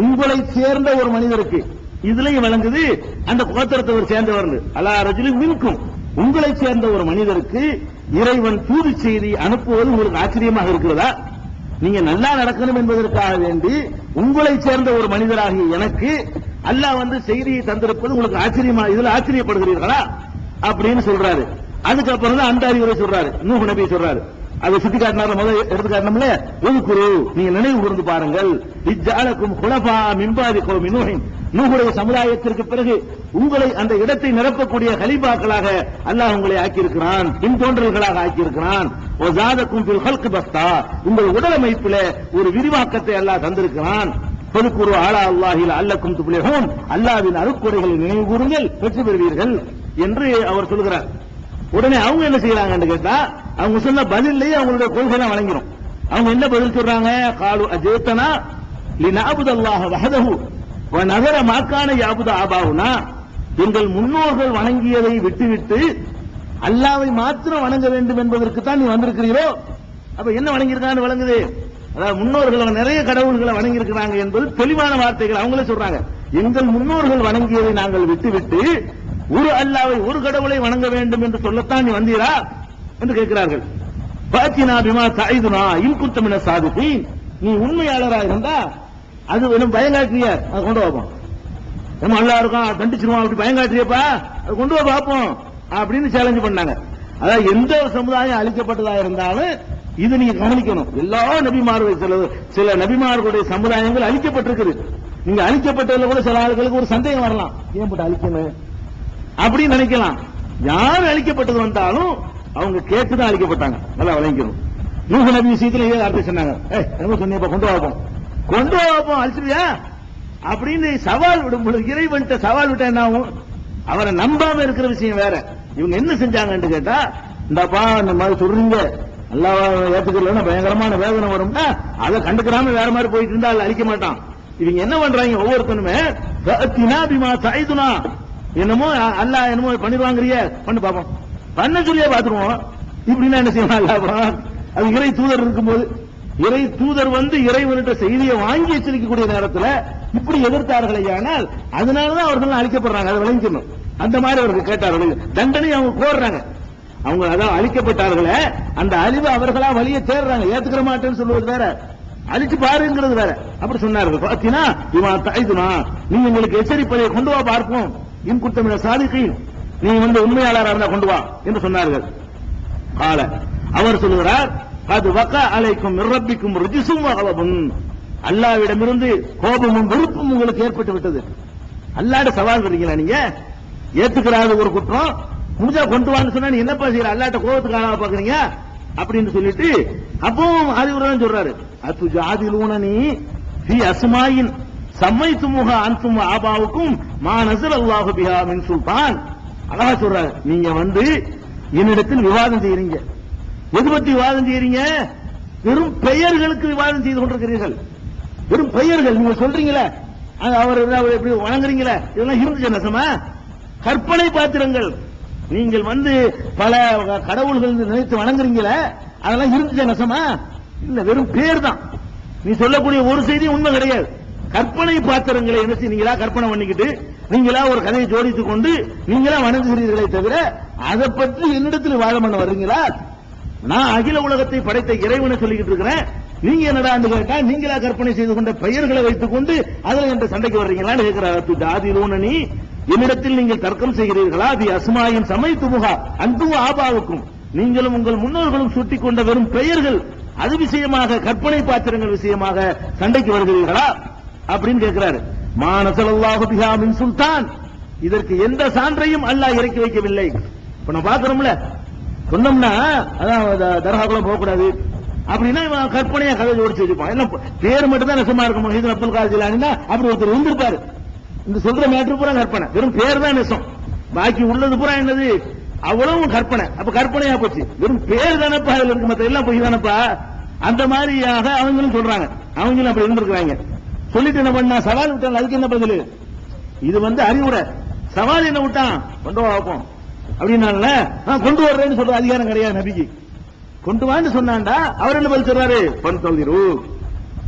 A: உங்களை சேர்ந்த ஒரு மனிதருக்கு, இதுலயும் விளங்குது அந்த கோத்திரத்தை சேர்ந்தவர், அலா ரஜுலின் மின்கும், உங்களை சேர்ந்த ஒரு மனிதருக்கு இறைவன் தூது செய்தி அனுப்புவது உங்களுக்கு ஆச்சரியமாக இருக்கிறதா? நீங்க நல்லா நடக்கணும் என்பதற்காக வேண்டி உங்களை சேர்ந்த ஒரு மனிதராகிய எனக்கு அல்லாஹ் செய்தியை தந்திருப்பது உங்களுக்கு ஆச்சரியமா, இதுல ஆச்சரியப்படுகிறீர்களா அப்படின்னு சொல்றாரு. அதுக்கப்புறம் தான் அந்த அறிவுரை சொல்றாரு, நூஹ் நபி சொல்றாரு. அதை சுட்டி காட்டினார், முதல் எடுத்து காட்டணும்ல, உதுகுரு, நீங்க நினைவு கூர்ந்து பாருங்கள், இஜ்ஜஅலக்கும் குலஃபா மின் பாதி கௌமி நூஹின், நூஹுடைய சமுதாயத்திற்கு பிறகு உங்களை அந்த இடத்தை நிரப்பக்கூடிய கலீஃபாக்களாக அல்லாஹ் உங்களை ஆக்கியிருக்கிறான், பின்தோன்றல்களாக ஆக்கியிருக்கிறான். வஸாதக்கும் ஃபில் ஹல்கி பஸ்தா, உங்கள் உடலமைப்பில ஒரு விரிவாக்கத்தை அல்லாஹ் தந்திருக்கிறான். ஃபதுகுரு அலா அல்லாஹி லஅல்லக்கும் துஃப்லிஹூன், அல்லாஹ்வின் அருட்கொடைகளை நினைவு கூறுங்கள், வெற்றி பெறுவீர்கள் என்று அவர் சொல்கிறார். உடனே அவங்க என்ன செய்யறாங்கன்னு கேட்டா, அவங்க சொன்ன பதிலையே அவங்களுடைய கொள்கை தான் வழங்கிடும். அவங்க என்ன பதில் சொல்றாங்க? காலு அஜேத்தனா லினஅபுதல்லாஹ வஹதஹு வ நஸர மா கான யஅபுது ஆபாவுனா, எங்கள் முன்னோர்கள் வணங்கியதை விட்டுவிட்டு அல்லாஹ்வை மாத்திரம் வணங்க வேண்டும் என்பதற்கு தான் நீ வந்திருக்கிறீரோ? அப்ப என்ன வணங்கியிருக்கான்னு வழங்குது. அதாவது முன்னோர்கள் நிறைய கடவுள்களை வணங்கி இருக்கிறாங்க என்பது தெளிவான வார்த்தைகள். அவங்களே சொல்றாங்க, எங்கள் முன்னோர்கள் வணங்கியதை நாங்கள் விட்டுவிட்டு ஒரு அல்லாஹ்வை, ஒரு கடவுளை வணங்க வேண்டும் என்று சொல்லத்தான் நீ வந்தீரா என்று கேட்கிறார்கள். பாத்தினா பிமா தஐதுனா இன் குன்த மின சாதிகீன், நீ உண்மையாளராக இருந்தா அது வெறும் பயங்காட்டிய அதை கொண்டு வைப்போம். நம்ம அல்லாஹ் இருக்கான் தண்டிச்சிருவான் அப்படி பயங்காட்டியப்பா அதை கொண்டு வா பார்ப்போம் அப்படின்னு சேலஞ்ச் பண்ணாங்க. அதாவது எந்த சமுதாயம் அழிக்கப்பட்டதா இருந்தாலும் இது நீங்க கவனிக்கணும். எல்லா நபிமார்கள், சில நபிமார்களுடைய சமுதாயங்கள் அழிக்கப்பட்டிருக்குது. நீங்க அழிக்கப்பட்டதுல கூட சில ஆளுகளுக்கு ஒரு சந்தேகம் வரலாம், ஏன் போட்டு அழிக்கணும் அப்படின்னு நினைக்கலாம். யார் அழிக்கப்பட்டது வந்தாலும் அவங்க கேட்டுதான் அழிக்கப்பட்டாங்க. நல்லா விளங்கிக்கணும். நூஹ் நபி விஷயத்துல இதே வார்த்தை சொன்னாங்க, என்ன சொன்னீங்க கொண்டு வாப்போம், கொண்டு வாப்போம் அழிச்சிருவியா அப்படின்னு சவால் விடும் பொழுது இறைவன்ட்ட சவால் விட்டா என்ன ஆகும்? அவரை நம்பாம இருக்கிற விஷயம் வேற. இவங்க என்ன செஞ்சாங்கன்னு கேட்டா, இந்தப்பா இந்த மாதிரி சொல்றீங்க அல்லாஹ் ஏத்துக்கலன்னா பயங்கரமான வேதனை வரும்னா அதை கண்டுக்கிறாம வேற மாதிரி போயிட்டு இருந்தா அழிக்க மாட்டான். இவங்க என்ன பண்றாங்க? ஒவ்வொருத்தனுமே என்னமோ அல்லாஹ் என்னமோ பண்ணிடுவாங்கறிய பண்ணு பாப்போம், பண்ண சொல்லியே பாத்துருவோம். இப்படின்னா என்ன செய்வான் அல்லாஹ்? அது இறை தூதர் இருக்கும்போது, இறை தூதர் வந்து இறைவன்கிட்ட செய்தியை வாங்கி எச்சரிக்கக்கூடிய நேரத்தில் இப்படி எதிர்த்தார்களே, ஆனால் அதனாலதான் அவர்கள் அழிக்கப்படுறாங்க. அதை விளங்கிக்கணும். அந்த மாதிரி அவர்கள் கேட்டார்கள், தண்டனை அவங்க கோர்றாங்க. அவங்க அதான் அழிக்கப்பட்டார்களே அந்த அழிவு அவர்களா வழிய தேடுறாங்க. ஏத்துக்கிற மாட்டேன்னு சொல்லுவது வேற, அழிச்சு பாருங்கிறது வேற. அப்படி சொன்னார்கள். பாத்தீங்கன்னா இவன் தாய்துனா, நீங்க உங்களுக்கு எச்சரிப்பதை கொண்டு வா பார்ப்போம், இன் குத்தமிழ சாதிக்கீன், நீங்க வந்து உண்மையாளராக இருந்தா கொண்டு வா என்று சொன்னார்கள். கால அவர் சொல்லுகிறார், அது வக்கா அலைக்கும் மிர்ரப்பிக்கும் ருஜிசும் வகலபும், அல்லாவிடமிருந்து கோபமும் வெறுப்பும் உங்களுக்கு ஏற்பட்டு விட்டது. அல்லாட சவால் வரீங்களா? நீங்க ஏத்துக்கிறாத ஒரு குற்றம் முடிஞ்சா கொண்டு வான்னு சொன்னா நீ என்னப்பா செய்யற? அல்லாட்ட கோபத்துக்கு ஆளா பாக்குறீங்க அப்படின்னு சொல்லிட்டு அப்பவும் அறிவுரைதான் சொல்றாரு. அத்து ஜாதிலூனனி ஃபீ அஸ்மாயின் சம்மைத்துமுஹ அன்தும் ஆபாவுக்கும் மா நஸல அல்லாஹு பிஹா மின் சுல்தான். அழகா சொல்றாரு, நீங்க வந்து என்னிடத்தில் விவாதம் செய்யறீங்க. எது பத்தி விவாதம் செய்யறீங்க? வெறும் பெயர்களுக்கு விவாதம் செய்து கொண்டிருக்கிறீர்கள். வெறும் பெயர்கள் நீங்க சொல்றீங்களே, அவர் எப்படி வணங்குறீங்களே, இதெல்லாம் இருந்துச்சு நசமா? கற்பனை பாத்திரங்கள். நீங்கள் வந்து பல கடவுள்கள் நினைத்து வணங்குறீங்களே, அதெல்லாம் இருந்துச்சு நசமா? இல்ல, வெறும் பேர் தான். நீ சொல்லக்கூடிய ஒரு செய்தி உண்மை கிடையாது. கற்பனை பாத்திரங்களை என்ன செய்வீங்களா? கற்பனை பண்ணிக்கிட்டு நீங்களா ஒரு கதையை ஜோடித்துக் கொண்டு நீங்களா வணங்குகிறீர்களே தவிர அதை பற்றி என்னிடத்தில் வாதம் பண்ண வர்றீங்களா? நான் அகில உலகத்தை படைத்த இறைவனை சொல்லிக்கிட்டு இருக்கிறேன், நீங்க என்னடா கேட்டா நீங்களா கற்பனை செய்து கொண்ட பெயர்களை வைத்துக் கொண்டு அதில் என்ற சண்டைக்கு வர்றீங்களான்னு கேட்கிறார். ஜாதிலூனனி, என்னிடத்தில் நீங்கள் தர்க்கம் செய்கிறீர்களா? அது அஸ்மாயின் சமைத்துமுகா அன்பு ஆபாவுக்கும், நீங்களும் உங்கள் முன்னோர்களும் சுட்டிக் கொண்ட வெறும் பெயர்கள் அது விஷயமாக கற்பனை பாத்திரங்கள் விஷயமாக சண்டைக்கு வருகிறீர்களா அப்படின்னு கேட்கிறாரு. மா நஸலல்லாஹு பிஹா மின் சுல்தான், இதற்கு எந்த சான்றையும் அல்லாஹ் இறக்கி வைக்கவில்லை. இப்ப நான் பாக்குறோம்ல, சொன்னோம்னா அதான் தர்காக்குள்ள போகக்கூடாது அப்படின்னா இவன் கற்பனையா கதை ஜோடிச்சு வச்சுப்பான். எல்லாம் பேர் மட்டும் தான் நெசமா இருக்கும். இது அப்துல் காதர் ஜிலானின்னா அப்படி ஒருத்தர் வந்திருப்பாரு. இந்த சொல்ற மேட்ரு பூரா கற்பனை, வெறும் பேர் தான் நெசம், பாக்கி உள்ளது பூரா என்னது அவ்வளவு கற்பனை. அப்ப கற்பனையா போச்சு, வெறும் பேர் தானப்பா அதுல இருக்கு, மத்த எல்லாம் போய் தானப்பா. அந்த மாதிரியாக அவங்களும் சொல்றாங்க, அவங்களும் அப்படி இருந்திருக்கிறாங்க. சொல்லிட்டு என்ன பண்ணா சவால் விட்டாங்க. அதுக்கு என்ன பதில்? இது வந்து அறிவுரை. சவால் என்ன விட்டான்? கொண்டு வைப்போம் அப்படின்னால கொண்டு வர்றேன்னு சொல்ற அதிகாரம் கிடையாது நபிக்கு. கொண்டு வான்னு சொன்னாண்டா அவர் என்ன பதில் சொல்றாரு? பன்தொழிரு,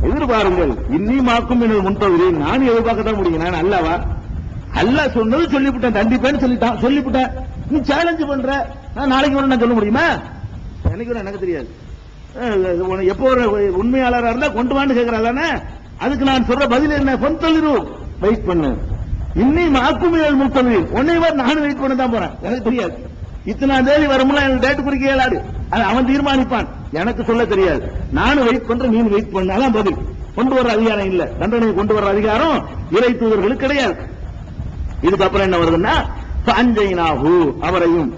A: எதிர்பாருங்கள், இன்னி மாக்கும் என்னோட முன்தொழில், நான் எதிர்பார்க்கத்தான் முடியும். நான் அல்லவா? அல்ல சொன்னது சொல்லிவிட்டேன், தண்டிப்பேன்னு சொல்லிட்டான், சொல்லிவிட்டேன். நீ சேலஞ்ச் பண்ற, நான் நாளைக்கு வர நான் சொல்ல முடியுமா? எனக்கு தெரியாது. எப்போ உண்மையாளராக இருந்தா கொண்டு வான்னு கேட்கிறாள், அதுக்கு நான் சொல்ற பதில் என்ன? பன்தொழிரு, வெயிட் பண்ணு. இன்னி மாக்கும் முன்தொழில், உன்னை நானும் வெயிட் பண்ண தான் போறேன். எனக்கு தெரியாது, இத்தனாம் தேதி வரும்ல எனக்கு டேட் குறிக்க இயலாது, அது அவன் தீர்மானிப்பான், எனக்கு சொல்ல தெரியாது. நானும் வெயிட் பண்றேன், நீ வெயிட் பண்ணாதான் பதில். கொண்டு வர்ற அதிகாரம் இல்ல, தண்டனை கொண்டு வர்ற அதிகாரம் இறை தூதர்களுக்கு கிடையாது. இதுக்கப்புறம் என்ன வருதுன்னா, அஞ்சைனாகு, அவரையும்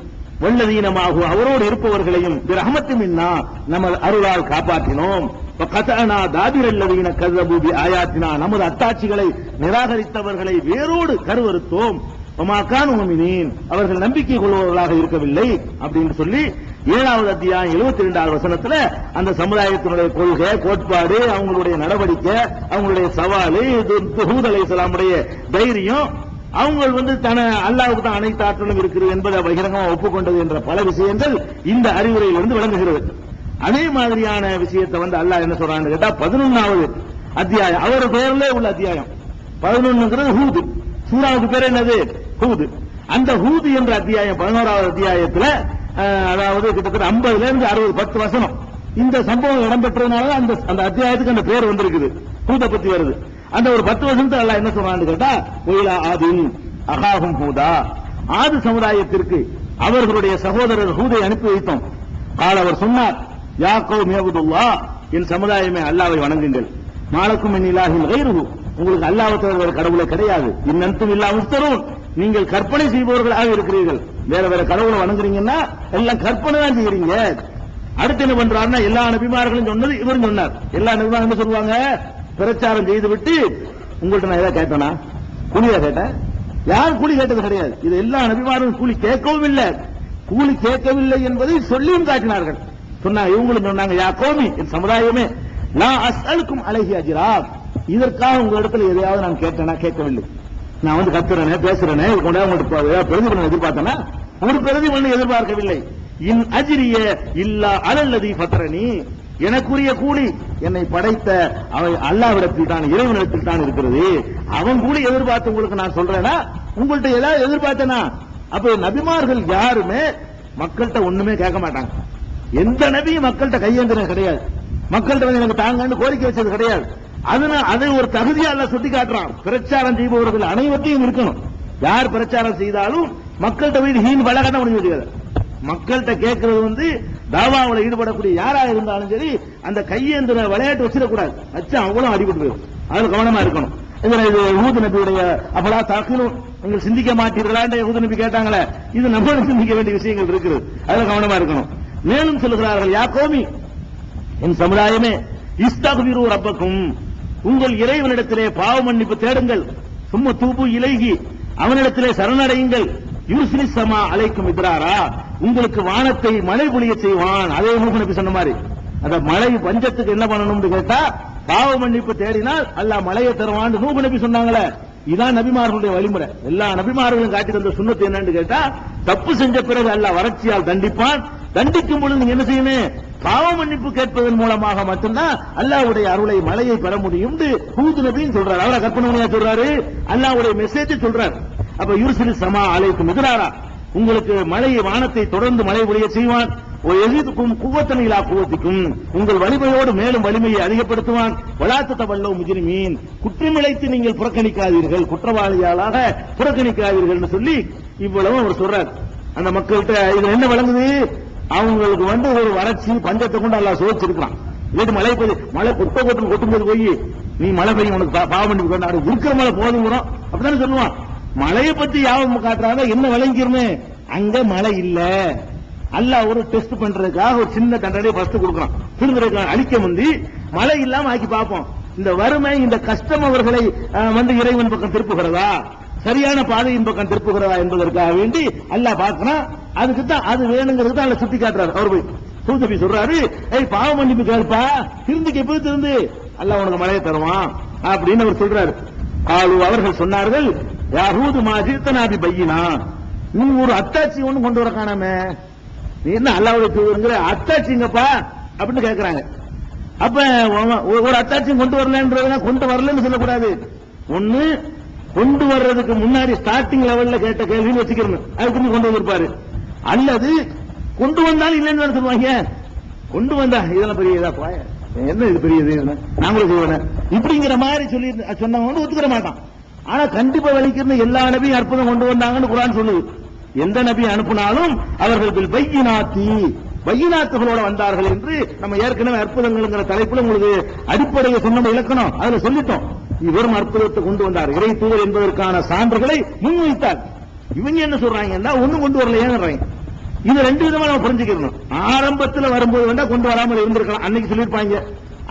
A: வல்லதீனமாகு, அவரோடு இருப்பவர்களையும் ரஹமத்து மின்னா, நமது அருளால் காப்பாற்றினோம். கதனா தாபிரல்லதீன கஸபு பி ஆயாத்தினா, நமது அத்தாட்சிகளை நிராகரித்தவர்களை வேரோடு கருவறுத்தோம். மாகான் முஃமினீன், அவர்கள் நம்பிக்கை கொள்பவர்களாக இருக்கவில்லை அப்படின்னு சொல்லி 7வது அத்தியாயம் 72வது வசனத்துல அந்த சமுதாயத்தினுடைய கொள்கை, கோட்பாடு, அவங்களுடைய நடவடிக்கை, அவங்களுடைய சவாலு, ஹூத் அலைஹிஸ்ஸலாமுடைய தைரியம், அவங்க அல்லாஹ்வுக்கு தான் அனைத்து ஆற்றலும் இருக்கிறது என்பதை பகிரங்கமாக ஒப்புக்கொண்டது என்ற பல விஷயங்கள் இந்த அறிவுரையிலிருந்து விளங்குகிறது. அதே மாதிரியான விஷயத்தை அல்லாஹ் என்ன சொல்றான்னு கேட்டா 11வது அத்தியாயம், அவர் பெயர்ல உள்ள அத்தியாயம் 11ங்கிறது ஹூத். சூராவுக்கு பேர் என்னது? ஹூத். அந்த ஹூத் என்ற அத்தியாயம் 11வது அத்தியாயத்துல அதாவது கிட்டத்தட்ட 50ல இருந்து 60 10 வசனம் இந்த சம்பவம் இடம்பெற்றதுனால அந்த அத்தியாயத்துக்கு அந்த பேர் வந்திருக்குது, ஹூதை பத்தி வருது. அந்த ஒரு 10 வசனத்தை அல்லாஹ் என்ன சொல்றான்னு கேட்டா, ஒயிலா ஆதின் அகாஹும் ஹூதா, ஆது சமுதாயத்திற்கு அவர்களுடைய சகோதரர் ஹூதை அனுப்பி வைத்தோம். கால் அவர் சொன்னார், யா கௌமி அபுதுல்லாஹ், என் சமுதாயமே அல்லாஹ்வை வணங்குங்கள். மாலக்கும் மின் இலாஹின் கைருஹு, உங்களுக்கு அல்லாஹ்வை தவிர வேறு கடவுளே கிடையாது. இன்னன்தும் இல்லா முஃப்தரூன், நீங்கள் கற்பனை செய்பவர்களாக இருக்கிறீர்கள். வேற வேற கடவுளை வணங்குறீங்கன்னா எல்லாம் கற்பனை தான் செய்யறீங்க. அடுத்து என்ன பண்றாருன்னா, எல்லா நபிமார்களும் சொன்னது இவரும் சொன்னார். எல்லா நபிமாரும் என்ன சொல்லுவாங்க, பிரச்சாரம் செய்து விட்டு உங்கள்ட்ட நான் ஏதாவது கேட்டேனா, கூலியா கேட்டேன்? யாரும் கூலி கேட்டது கிடையாது. இது எல்லா நபிமாரும் கூலி கேட்கவும் இல்லை, கூலி கேட்கவில்லை என்பதை சொல்லியும் காட்டினார்கள். சொன்னாங்க, இவங்களும் சொன்னாங்க, யா கௌமி, என் சமுதாயமே, லா அஸ்அலுக்கும் அலைஹி அஜ்ரா, இதற்காக உங்க இடத்துல எதையாவது நான் கேட்டேனா? கேட்கவில்லை. நான் கத்துறேனே, பேசுறேனே, உங்களுக்கு பிரதிபலன் எதிர்பார்த்தேனா? ஒரு பிரதிபலன் எதிர்பார்க்கவில்லை. இன் அஜ்ரிய இல்லா அலல்லதி ஃபத்ரனி, எனக்குரிய கூலி என்னை படைத்த அவன் அல்லாஹ்விடத்தில் தான், இறைவனிடத்தில் தான் இருக்கிறது. அவன் கூலி எதிர்பார்த்து உங்களுக்கு நான் சொல்றேனா? உங்கள்ட்ட ஏதாவது எதிர்பார்த்தேனா? அப்ப நபிமார்கள் யாருமே மக்கள்கிட்ட ஒண்ணுமே கேட்க மாட்டாங்க. எந்த நபியும் மக்கள்கிட்ட கையேந்திரம் கிடையாது, மக்கள்கிட்ட எனக்கு தாங்கன்னு கோரிக்கை வச்சது கிடையாது. அதை ஒரு தகுதியா அல்லாஹ் சுட்டி காட்டுறான். பிரச்சாரம் செய்பவர்கள் அனைவரையும் இருக்கணும். யார் பிரச்சாரம் செய்தாலும் மக்கள்கிட்ட போய் ஹீன் பலகட்ட முடிஞ்சு வச்சுக்காது. மக்கள்கிட்ட கேட்கறது தாவாவில் ஈடுபடக்கூடிய யாராக இருந்தாலும் சரி, அந்த கையேந்திர விளையாட்டு வச்சிடக்கூடாது. வச்சு அவங்களும் அடிபட்டு போயிடும். அதில் கவனமா இருக்கணும். இது ஹூத் நபியுடைய அப்பலா தாக்கிலும் நீங்கள் சிந்திக்க மாட்டீர்களா என்ற ஹூத் நபி கேட்டாங்களே, இது நம்ம சிந்திக்க வேண்டிய விஷயங்கள் இருக்குது. அதில் கவனமா இருக்கணும். மேலும் சொல்லுகிறார்கள், யா கௌமி, என் சமுதாயமே, இஸ்தக்பிரு ரப்பக்கும், உங்கள் இறைவனிடத்திலே பாவ மன்னிப்பு தேடுங்கள். சும்ம தூபு இலைகி, அவனிடத்திலே சரணடையுங்கள். யூஸ்லி சமா அலைக்கும் இத்ராரா, உங்களுக்கு வானத்தை மழை பொழிய செய்வான். அதே நூஹ் நபி சொன்ன மாதிரி, அந்த மழை பஞ்சத்துக்கு என்ன பண்ணணும்னு கேட்டா, பாவ மன்னிப்பு தேடினால் அல்லாஹ் மழையை தருவான் நூஹ் நபி சொன்னாங்களே. இதான் நபிமார்களுடைய வழிமுறை. எல்லா நபிமார்களும் காட்டி தந்த சுன்னத்து என்னன்னு கேட்டா, தப்பு செஞ்ச பிறகு அல்லாஹ் வறட்சியால் தண்டிப்பான். தண்டிக்கும் பொழுது நீங்க என்ன செய்யணும்? பாவ மன்னிப்பு கேட்பதன் மூலமாக மட்டும்தான் அல்லாஹ்வுடைய அருளை, மழையை பெற முடியும். ஹூத் நபின்னு சொல்றாரு. அவரை கற்பனை சொல்றாரு, அல்லாஹ்வுடைய மெசேஜ் சொல்றாரு. அப்ப யூர்சிலி சமா அலைக்கும் இத்ராரா, உங்களுக்கு மழையை, வானத்தை தொடர்ந்து மழை பொழிய செய்வான். எதிர்க்கும் குவத்தன் இலா குவத்திக்கும், உங்கள் வலிமையோடு மேலும் வலிமையை அதிகப்படுத்துவான். வலாத்த தவல்லோ முஜ்ரிமீன், குற்றமிழைத்து நீங்கள் புறக்கணிக்காதீர்கள், குற்றவாளியாளாக புறக்கணிக்காதீர்கள் சொல்லி இவ்வளவு அவர் சொல்றார். அந்த மக்கள்கிட்ட இது என்ன விளங்குது? அவங்களுக்கு ஒரு வறட்சி, பஞ்சத்தை கொண்டு அல்லாஹ் சோதிச்சிருக்கான். மழை கொட்ட கொட்டும்போது போய் நீ மழை பெய்யும், உனக்கு பாவம் பண்ணி கொண்டாடு, இருக்கிற மழை போதும் அப்படித்தானே சொல்லுவான். மழையை பத்தி யாவும் காட்டுறாங்க. என்ன விளங்கிருமே, அங்க மழை இல்ல, அல்லாஹ் ஒரு டெஸ்ட் பண்றதுக்காக ஒரு சின்ன தண்டனை ஃபர்ஸ்ட் கொடுக்கறான். திரும்ப அழிக்க முந்தி மழை இல்லாம ஆக்கி பார்ப்போம். இந்த வறுமை, இந்த கஷ்டம் அவர்களை இறைவன் பக்கம் திருப்புகிறதா, சரியான பாதையின் பக்கம் திருப்புகிறதா என்பதற்காக வேண்டி அல்லாஹ் பார்க்கறான். அதுக்கு தான் அது வேணுங்கிறது தான் சுட்டி காட்டுறாரு. அவர் போய் தூதபி சொல்றாரு, பாவ மன்னிப்பு கேட்பா, திருந்திக்கு எப்போது திருந்து அல்லாஹ் உனக்கு மழையை தருவான் அப்படின்னு அவர் சொல்றாரு. அவர்கள் சொன்னார்கள், யஹூது மாஜித்தனாபி பையினா, நீ ஒரு அத்தாட்சி ஒண்ணு கொண்டு வர காணாம, நீ என்ன அல்லாஹ்வுடைய தூதர்ங்கிற அத்தாட்சிங்கப்பா அப்படின்னு கேட்கறாங்க. அப்ப ஒரு அத்தாட்சியும் கொண்டு வரலன்றதுனா கொண்டு வரலன்னு சொல்லக்கூடாது. ஒண்ணு கொண்டு வர்றதுக்கு முன்னாடி ஸ்டார்டிங் லெவல்ல கேட்ட கேள்வின்னு வச்சுக்கணும், அதுக்கு கொண்டு வந்திருப்பாரு. அல்லது கொண்டு வந்தாலும் இல்லைன்னு சொல்லுவாங்க. கொண்டு வந்தா இதெல்லாம் பெரிய இதா பாய, என்ன இது பெரிய இது, நாங்களும் செய்வேன் இப்படிங்கிற மாதிரி சொல்லி சொன்னவங்க ஒத்துக்கிற மாட்டான். ஆனா கண்டிப்பா வலிக்கிறது எல்லா நபியும் அற்புதம் கொண்டு வந்தாங்கன்னு குர்ஆன் சொல்லுது. எந்த நபி அனுப்பினாலும் அவர்கள் பையினாத்துகளோட வந்தார்கள் என்று நம்ம ஏற்கனவே அற்புதங்கள்ங்கிற தலைப்புல உங்களுக்கு அடிப்படையை சொன்ன இலக்கணம் அதுல சொல்லிட்டோம். இவரும் அற்புதத்தை கொண்டு வந்தார், இறை தூதர் என்பதற்கான சான்றுகளை முன்வைத்தார். இவங்க என்ன சொல்றாங்கன்னா ஒண்ணும் கொண்டு வரல ஏன்றாங்க. இது ரெண்டு விதமா நம்ம புரிஞ்சுக்கணும். ஆரம்பத்தில் வரும்போது வந்தா கொண்டு வராமல் இருந்திருக்கலாம், அன்னைக்கு சொல்லியிருப்பாங்க.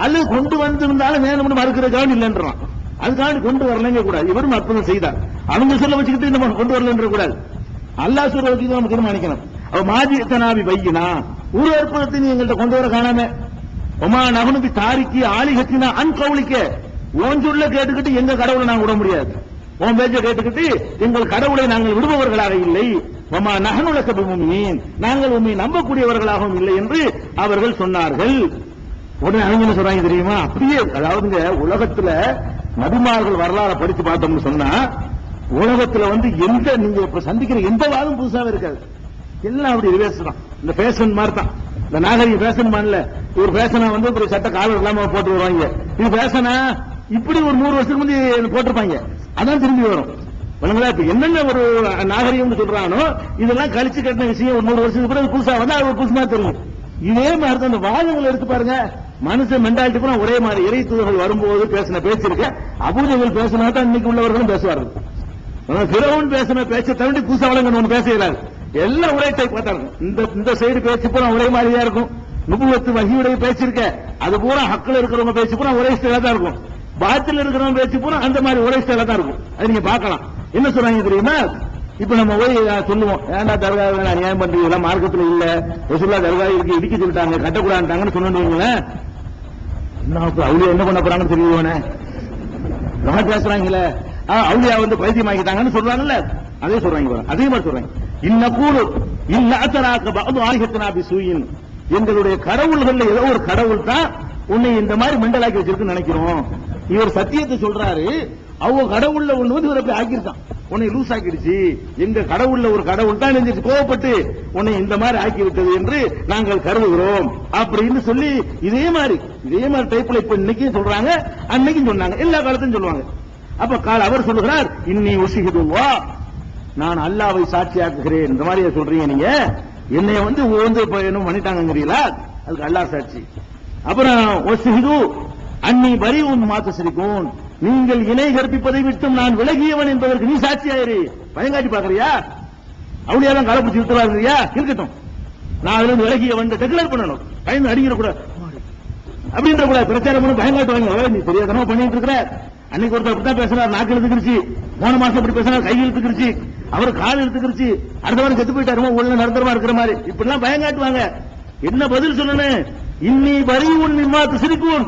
A: அல்லது கொண்டு வந்திருந்தாலும் வேணும்னு மறுக்கிறதுக்காக இல்லைன்றான். அதுக்காக கொண்டு வரலங்க கூடாது. இவரும் அற்புதம் செய்தார், அவங்க சொல்ல வச்சுக்கிட்டு நம்ம கொண்டு வரலன்ற கூடாது. அல்லாஹ் சொல்ற வச்சு நம்ம தீர்மானிக்கணும். அவ மாஜி தனாபி பையினா, ஒரு அற்புதத்தை நீ எங்கள்கிட்ட கொண்டு வர காணாம ஒமா நகனுக்கு தாரிக்கு ஆலிகத்தினா அன்கவுளிக்க ஓன் சொல்ல கேட்டுக்கிட்டு எங்க கடவுளை நாங்க விட முடியாது. உன் பேச்ச கேட்டுக்கிட்டு எங்கள் கடவுளை நாங்கள் விடுபவர்களாக இல்லை. ஒமா நகனுல கபிமுமீன் நாங்கள் உண்மை நம்பக்கூடியவர்களாகவும் இல்லை என்று அவர்கள் சொன்னார்கள். உடனே அவங்க என்ன சொல்றாங்க தெரியுமா? அப்படியே அதாவதுங்க உலகத்துல நபிமார்கள் வரலாறு படிச்சு பார்த்தோம்னு சொன்னா உலகத்துல எந்த நீங்க இப்ப சந்திக்கிற எந்த வாதம் புதுசாவே இருக்காது. எல்லாம் அப்படி ரிவர்ஸ் தான். இந்த பேஷன் மாதிரி தான். இந்த நாகரிக பேஷன் பண்ணல ஒரு பேஷனா ஒரு சட்ட காலம் இல்லாம போட்டு வருவாங்க. இது பேஷனா இப்படி ஒரு 100 வருஷத்துக்கு முந்தைய போட்டிருப்பாங்க. அதான் திரும்பி வரும். இப்ப என்னென்ன ஒரு நாகரிகம் சொல்றானோ இதெல்லாம் கழிச்சு கட்டின விஷயம் 100 வருஷத்துக்கு பிறகு புதுசா வந்தா அது ஒரு புதுசா தெரியும். இதே மாதிரி தான் அந்த வாதங்கள் எடுத்து பாருங்க. மனுஷன் மென்டாலிட்டி பூரா ஒரே மாதிரி. இறை தூதர்கள் வரும்போது பேசின பேச்சு இருக்க அபூஜர்கள் பேசினா தான் இன்னைக்கு உள்ளவர்களும் பேசுவார்கள். பிறவன் பேசின பேச்சை தவிர புதுசா வழங்கணும் பேச இயலாது. எல்லாம் ஒரே டைப் பார்த்தாங்க. இந்த சைடு பேச்சு பூரா ஒரே மாதிரியா இருக்கும். நுபுவத்து வஹியுடைய பேச்சு இருக்க அது பூரா ஹக்கில் இருக்கிறவங்க பேச்சு பூரா ஒரே ஸ்டைலா தான் இருக்கும். பாத்தில் இருக்கிறவங்க பேச்சு பூரா அந்த மாதிரி ஒரே ஸ்டைலா தான் இருக்கும். அது நீங்க பார்க்கலாம். என்ன சொல்றாங்க தெரியுமா? இப்ப நம்ம போய் சொல்லுவோம், ஏன்டா தர்கா அநியாயம் பண்றீங்களா, மார்க்கத்தில் இல்ல, ரசூலுல்லாஹ் தர்கா இருக்கு இடிக்க சொல்லிட்டாங்க கட்டக்கூடாதுன்னு சொன்னீங்களேன். அவுளியா என்ன பண்ண போறாங்கன்னு தெரியுவானே நம்ம பேசுறாங்களே. அவுளியா பைத்தியம் ஆகிட்டாங்கன்னு சொல்றாங்கல்ல, அதே சொல்றாங்க. அதே மாதிரி சொல்றாங்க. இன்னக்கூடு இல்ல எங்களுடைய கடவுள்கள் ஏதோ ஒரு கடவுள் தான் உன்னை இந்த மாதிரி மெண்டலாக்கி வச்சிருக்குன்னு நினைக்கிறோம். இவர் சத்தியத்தை சொல்றாரு. அவங்க கடவுள்ல ஒண்ணு இவரை போய் ஆக்கிருக்கான், உன்னை லூஸ் ஆக்கிடுச்சு. எங்க கடவுள்ல ஒரு கடவுள் தான் நினைச்சு கோவப்பட்டு உன்னை இந்த மாதிரி ஆக்கி விட்டது என்று நாங்கள் கருதுகிறோம் அப்படின்னு சொல்லி இதே மாதிரி டைப்ல இப்ப இன்னைக்கும் சொல்றாங்க, அன்னைக்கும் சொன்னாங்க, எல்லா காலத்தையும் சொல்லுவாங்க. அப்ப அவர் சொல்லுகிறார், இன்னி உசிஹிதுவா நான் அல்லாவை சாட்சியாக்குகிறேன். இந்த மாதிரி சொல்றீங்க நீங்க, என்னை என்ன பண்ணிட்டாங்கிறீங்களா? அதுக்கு அல்லாஹ் சாட்சி. அப்புறம் ஒசிஹிது அன்னி பரி உன் மாத்த சிரிக்கும், நீங்கள் இணை கற்பிப்பதை விட்டும் நான் விலகியவன் என்பதற்கு நீ சாட்சியாயிரு. பயங்காட்டி பாக்குறியா? அவளியாதான் கலப்பிச்சு விட்டுறாருயா? இருக்கட்டும், நான் அதுல இருந்து விலகியவன் டெக்ளேர் பண்ணணும். பயந்து அடிக்கிற கூட அப்படின்ற கூட பிரச்சாரம் பண்ணி பயங்காட்டுவாங்க. நீ தெரியாதனமா பண்ணிட்டு இருக்கிற. அன்னைக்கு ஒருத்தர் அப்படித்தான் பேசுறாரு, நாக்கு இழுத்துக்கிருச்சு. போன மாசம் இப்படி பேசுறாரு, கை இழுத்துக்கிருச்சு, அவரு கால் இழுத்துக்கிருச்சு, அடுத்த வாரம் செத்து போயிட்டாருமோ உள்ள நிரந்தரமா இருக்கிற மாதிரி இப்படி எல்லாம் பயங்காட்டுவாங்க. என்ன பதில் சொல்லணும்? இன்னி பரி உன் நிம்மாத்து சிரிக்கும்,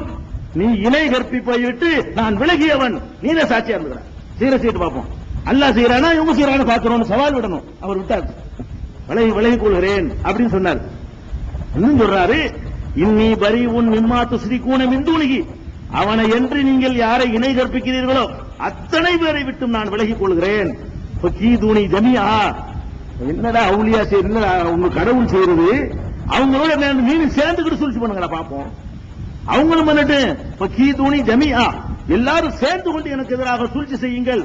A: நீ இணை கற்பிப்பை விட்டு நான் விலகியவன், நீனே சாட்சியா இருக்கிற. சீர சீட்டு பார்ப்போம், அல்லாஹ் செய்யறானா இவங்க செய்யறான்னு பாக்குறோம், சவால் விடணும். அவர் விட்டார், விலகி கொள்கிறேன் அப்படின்னு சொன்னார். இன்னும் சொல்றாரு, இன்னி பரி உன் நிம்மாத்து சிரிக்கூன மிந்துணிகி, அவனை என்று நீங்கள் யாரை இணை கற்பிக்கிறீர்களோ அத்தனை பேரை விட்டும் நான் விலகிக் கொள்கிறேன். கீதுணி ஜமியா, என்னடா அவுலியா என்னடா உங்க கடவுள் செய்யறது, அவங்களோட மீன் சேர்ந்துக்கிட்டு சூழ்ச்சி பண்ணுங்களா பாப்போம். அவங்களும் பண்ணிட்டு கீதுணி ஜமியா, எல்லாரும் சேர்ந்து கொண்டு எனக்கு எதிராக சூழ்ச்சி செய்யுங்கள்.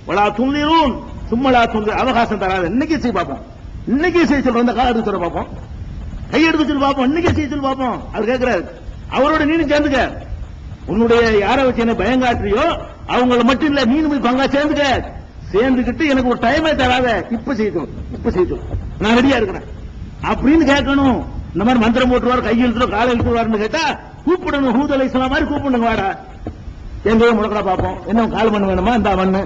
A: வலா துள்ளிரும் சும்மலா துள்ளி, அவகாசம் தராது. இன்னைக்கு செய்ய பார்ப்போம், இன்னைக்கே செய்ய சொல்றோம். இந்த கால எடுத்து சொல்ல பார்ப்போம், கையெடுத்து சொல்லி பார்ப்போம், இன்னைக்கே செய்ய சொல்லி பார்ப்போம். அது கேட்கிறாரு. அவரோட நீனும் சேர்ந்துக்க, உன்னுடைய யாரை வச்சு என்ன பயங்காற்றியோ அவங்கள மட்டும் இல்ல, நீனு போய் பங்கா சேர்ந்துக்கிட்டு எனக்கு ஒரு டைமே தராத, இப்ப செய்யணும், நான் ரெடியா இருக்கிறேன் அப்படின்னு கேட்கணும். இந்த மாதிரி மந்திரம் போட்டுருவார், கை இழுத்துருவார், காலை இழுத்துருவாருன்னு கேட்டா கூப்பிடணும். ஹூத் அலைஹிஸ்ஸலாம் மாதிரி கூப்பிடுங்க, வாடா எங்கேயும் முடக்கடா பார்ப்போம். என்ன கால் மண்ணு வேணுமா? இந்த மண்ணு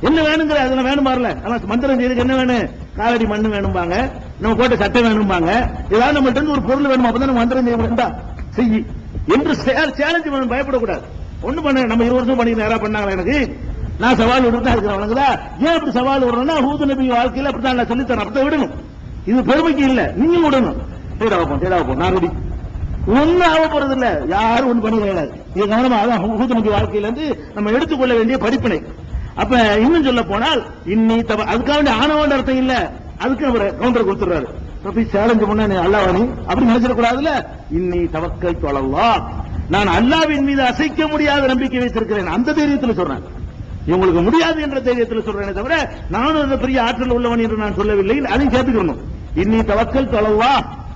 A: என்ன வேணுங்கிற அதெல்லாம் வேணும் பாருல. மந்திரம் செய்யறதுக்கு என்ன வேணும்? காலடி மண்ணு வேணும்பாங்க, நம்ம போட்ட சட்டை வேணும்பாங்க, ஏதாவது நம்மள்ட்ட இருந்து ஒரு பொருள் வேணுமா? அப்பதான் நம்ம மந்திரம் செய்ய முடியும்டா, செய்யி என்று சேலஞ்சு பண்ண. பயப்படக்கூடாது. ஒண்ணு பண்ண, நம்ம 20 வருஷம் பண்ணி நேரா பண்ணாங்களா? எனக்கு நான் சவால் விடுறதா இருக்கிறவங்களா? ஏன் அப்படி சவால் விடுறோம்னா, ஹூத் நபி வாழ்க்கையில் அப்படித்தான் நான் சொல்லித்தரேன், அப்படித்தான் விடணும். இது பெருமைக்கு இல்ல, நீங்க விடணும். தேடாவும் நான் ரெடி, ஒன்னும் ஆக போறது இல்ல, யாரும் ஒண்ணு பண்ண கிடையாது. இது கவனமா, அதான் ஹூத் நபி வாழ்க்கையிலிருந்து நம்ம எடுத்துக்கொள்ள வேண்டிய படிப்பினை. அப்ப இன்னும் சொல்ல போனால் அதுக்காக ஆணவன்ற அர்த்தம் இல்ல, அதுக்கு அவர் கவுண்டர் கொடுத்துறாரு. சேலஞ்சு பண்ண அல்லாஹ் அப்படி நினைச்சிடக்கூடாதுல. இன்னி தவக்கல் தொழல்லா, நான் அல்லாஹ்வின் மீது அசைக்க முடியாத நம்பிக்கை வைத்திருக்கிறேன். அந்த தைரியத்தில் சொல்றேன், இவங்களுக்கு முடியாது என்ற தைரியத்தில் சொல்றேனே தவிர நானும் அந்த பெரிய ஆற்றல் உள்ளவன் என்று நான் சொல்லவில்லை. அதையும் சேர்த்துக்கணும். இன்னி தவக்கல் தொழல்லா,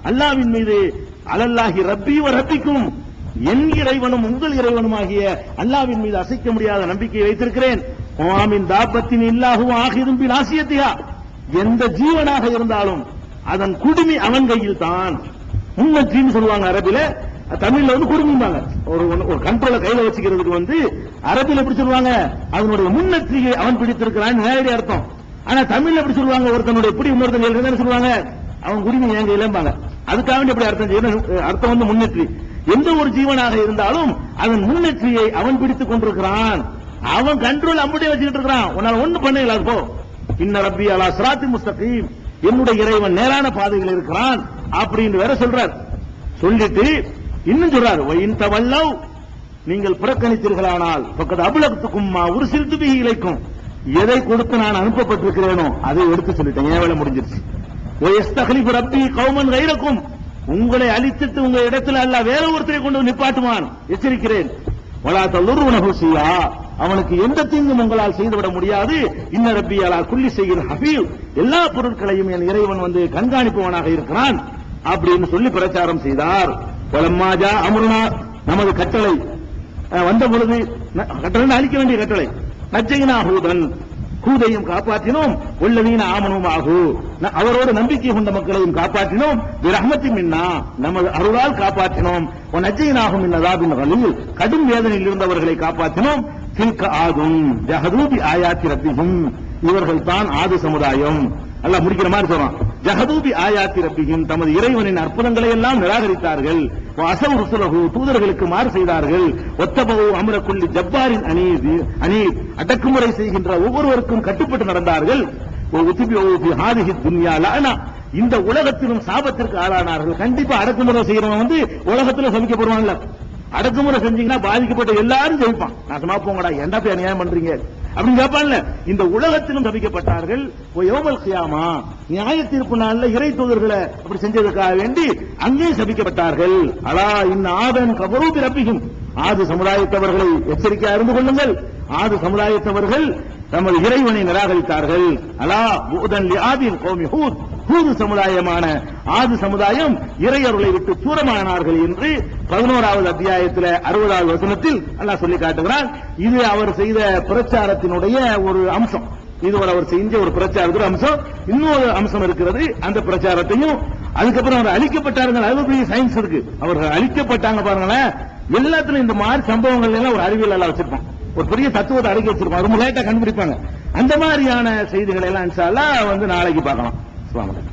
A: அல்லாஹ்வின் மீது, அலல்லாஹி ரப்பி வ ரப்பிக்கும், என் இறைவனும் உங்கள் இறைவனும் ஆகிய அல்லாஹ்வின் மீது அசைக்க முடியாத நம்பிக்கையை வைத்திருக்கிறேன். ஆமின் தாபத்தின் இல்லாஹு ஆகிரும் பில் ஆசியத்திஹா, எந்த ஜீவனாக இருந்தாலும் அதன் குடுமி அவன் கையில் தான். முன்னற்றின்னு சொல்லுவாங்க அரபில, தமிழ்ல குடுமிம்பாங்க. ஒரு கண்ட்ரோல கையில வச்சுக்கிறதுக்கு அரபில எப்படி சொல்லுவாங்க? அதனுடைய முன்னற்றியை அவன் பிடித்திருக்கிறான் நேரடி அர்த்தம். ஆனா தமிழ்ல எப்படி சொல்லுவாங்க? ஒருத்தனுடைய பிடி இன்னொருத்தன் சொல்லுவாங்க, அவன் குடுமி என் கையிலம்பாங்க. அதுக்காக வேண்டி எப்படி அர்த்தம் செய்யணும்? அர்த்தம் வந்து முன்னேற்றி. எந்த ஒரு ஜீவனாக இருந்தாலும் அதன் முன்னேற்றியை அவன் பிடித்துக் கொண்டிருக்கிறான். அவன் கண்ட்ரோல் அம்புடைய வச்சுக்கிட்டு இருக்கிறான். உன்னால ஒண்ணு பண்ணல. போ இன்ன ரப்பி அலா சிராத்தி முஸ்தகீம், என்னுடைய இறைவன் நேரான பாதையில் இருக்கிறான் அப்படின்னு வேற சொல்றார். சொல்லிட்டு இன்னும் சொல்றாரு, வயின் தவல்லவ், நீங்கள் புறக்கணித்தீர்களானால் பக்கத்து அபுலகத்துக்கும் உருசில் துபி இலைக்கும், எதை கொடுத்து நான் அனுப்பப்பட்டிருக்கிறேனோ அதை எடுத்து சொல்லிட்டேன். ஏன் வேலை முடிஞ்சிருச்சு. ஒயஸ்தகலிபு ரப்பி கௌமன் கைரக்கும், உங்களை அழித்துட்டு உங்க இடத்துல அல்ல வேற ஒருத்தரை கொண்டு நிப்பாட்டுவான், எச்சரிக்கிறேன். வலா தல்லுருனஹு ஸியா, அவனுக்கு எந்த தீங்கும் உங்களால் செய்துவிட முடியாது. இன்ன ரப்பி அலா குல்லி ஷைஇன் ஹஃபீஸ், எல்லா பொருட்களையும் என் இறைவன் வந்து கண்காணிப்பவனாக இருக்கிறான் அப்படின்னு சொல்லி பிரச்சாரம் செய்தார். வலம்மாஜா அம்ருனா, நமது கட்டளை வந்த பொழுது, கட்டளை அழிக்க வேண்டிய கட்டளை, நஜ்ஜைனா ஹூதன், ஹூதையும் காப்பாற்றினோம், உள்ளவீன ஆமனும் ஆகு, அவரோடு நம்பிக்கை கொண்ட மக்களையும் காப்பாற்றினோம், பிரஹ்மத்தி மின்னா, நமது அருளால் காப்பாற்றினோம், நஜ்ஜைனாகும் இன்னதாபின் கலீல், கடும் வேதனையில் இருந்தவர்களை காப்பாற்றினோம். தில்க ஆதும் ஜஹதூபி ஆயாத்தி ரப்பிஹிம், இவர்கள் தான் ஆது சமுதாயம். அல்லாஹ் முடிக்கிற மாதிரி சொல்றான். ஜஹதூபி ஆயாத்தி ரப்பிஹிம், தமது இறைவனின் அற்புதங்களை எல்லாம் நிராகரித்தார்கள். அசவ் ருசுலஹு, தூதர்களுக்கு மாறு செய்தார்கள். ஒத்தபவு அமரக்குள்ளி ஜப்பாரின் அனீத், அடக்குமுறை செய்கின்ற ஒவ்வொருவருக்கும் கட்டுப்பட்டு நடந்தார்கள். இந்த உலகத்திலும் சாபத்திற்கு ஆளானார்கள். கண்டிப்பா அடக்குமுறை செய்யறவன் வந்து உலகத்துல சமைக்கப்படுவான்ல. அடக்குமுறை செஞ்சீங்கன்னா பாதிக்கப்பட்ட எல்லாரும் ஜெயிப்பான். நான் சும்மா போங்கடா, என்ன போய் அநியாயம் பண்றீங்க அப்படின்னு கேட்பான்ல. இந்த உலகத்திலும் சபிக்கப்பட்டார்கள். யௌமல் கியாமா, நியாய தீர்ப்பு நாள்ல இறை தூதர்களை அப்படி செஞ்சதுக்காக வேண்டி அங்கேயும் சபிக்கப்பட்டார்கள். அலா இன்ன ஆதன் கபரு பி ரப்பிஹிம், ஆது சமுதாயத்தவர்களை எச்சரிக்கையா இருந்து கொள்ளுங்கள். ஆது சமுதாயத்தவர்கள் தமது இறைவனை நிராகரித்தார்கள். அலா புதன் லி ஆதின் கௌமி ஹூத், ஹூது சமுதாயமான ஆது சமுதாயம் இறையருளை விட்டு தூரமானார்கள் என்று 11வது அத்தியாயத்தில் 60வது வசனத்தில் அல்லாஹ் சொல்லி காட்டுகிறார். இது அவர் செய்த பிரச்சாரத்தினுடைய ஒரு அம்சம். இது அவர் செஞ்ச ஒரு பிரச்சாரத்தின் அம்சம். இன்னொரு அம்சம் இருக்கிறது. அந்த பிரச்சாரத்தையும் அதுக்கப்புறம் அவர் அழிக்கப்பட்டார்கள். அது பெரிய சயின்ஸ் இருக்கு. அவர்கள் அழிக்கப்பட்டாங்க பாருங்களேன். எல்லாத்திலும் இந்த மாதிரி சம்பவங்கள் எல்லாம் ஒரு அறிவியல் எல்லாம் வச்சிருப்பான். ஒரு பெரிய தத்துவத்தை அடக்கி வச்சிருப்பான். ரொம்ப லேட்டா கண்டுபிடிப்பாங்க. அந்த மாதிரியான செய்திகளை எல்லாம் இன்ஷா அல்லாஹ் வந்து நாளைக்கு பார்க்கலாம். அஸ்ஸலாமு அலைக்கும்.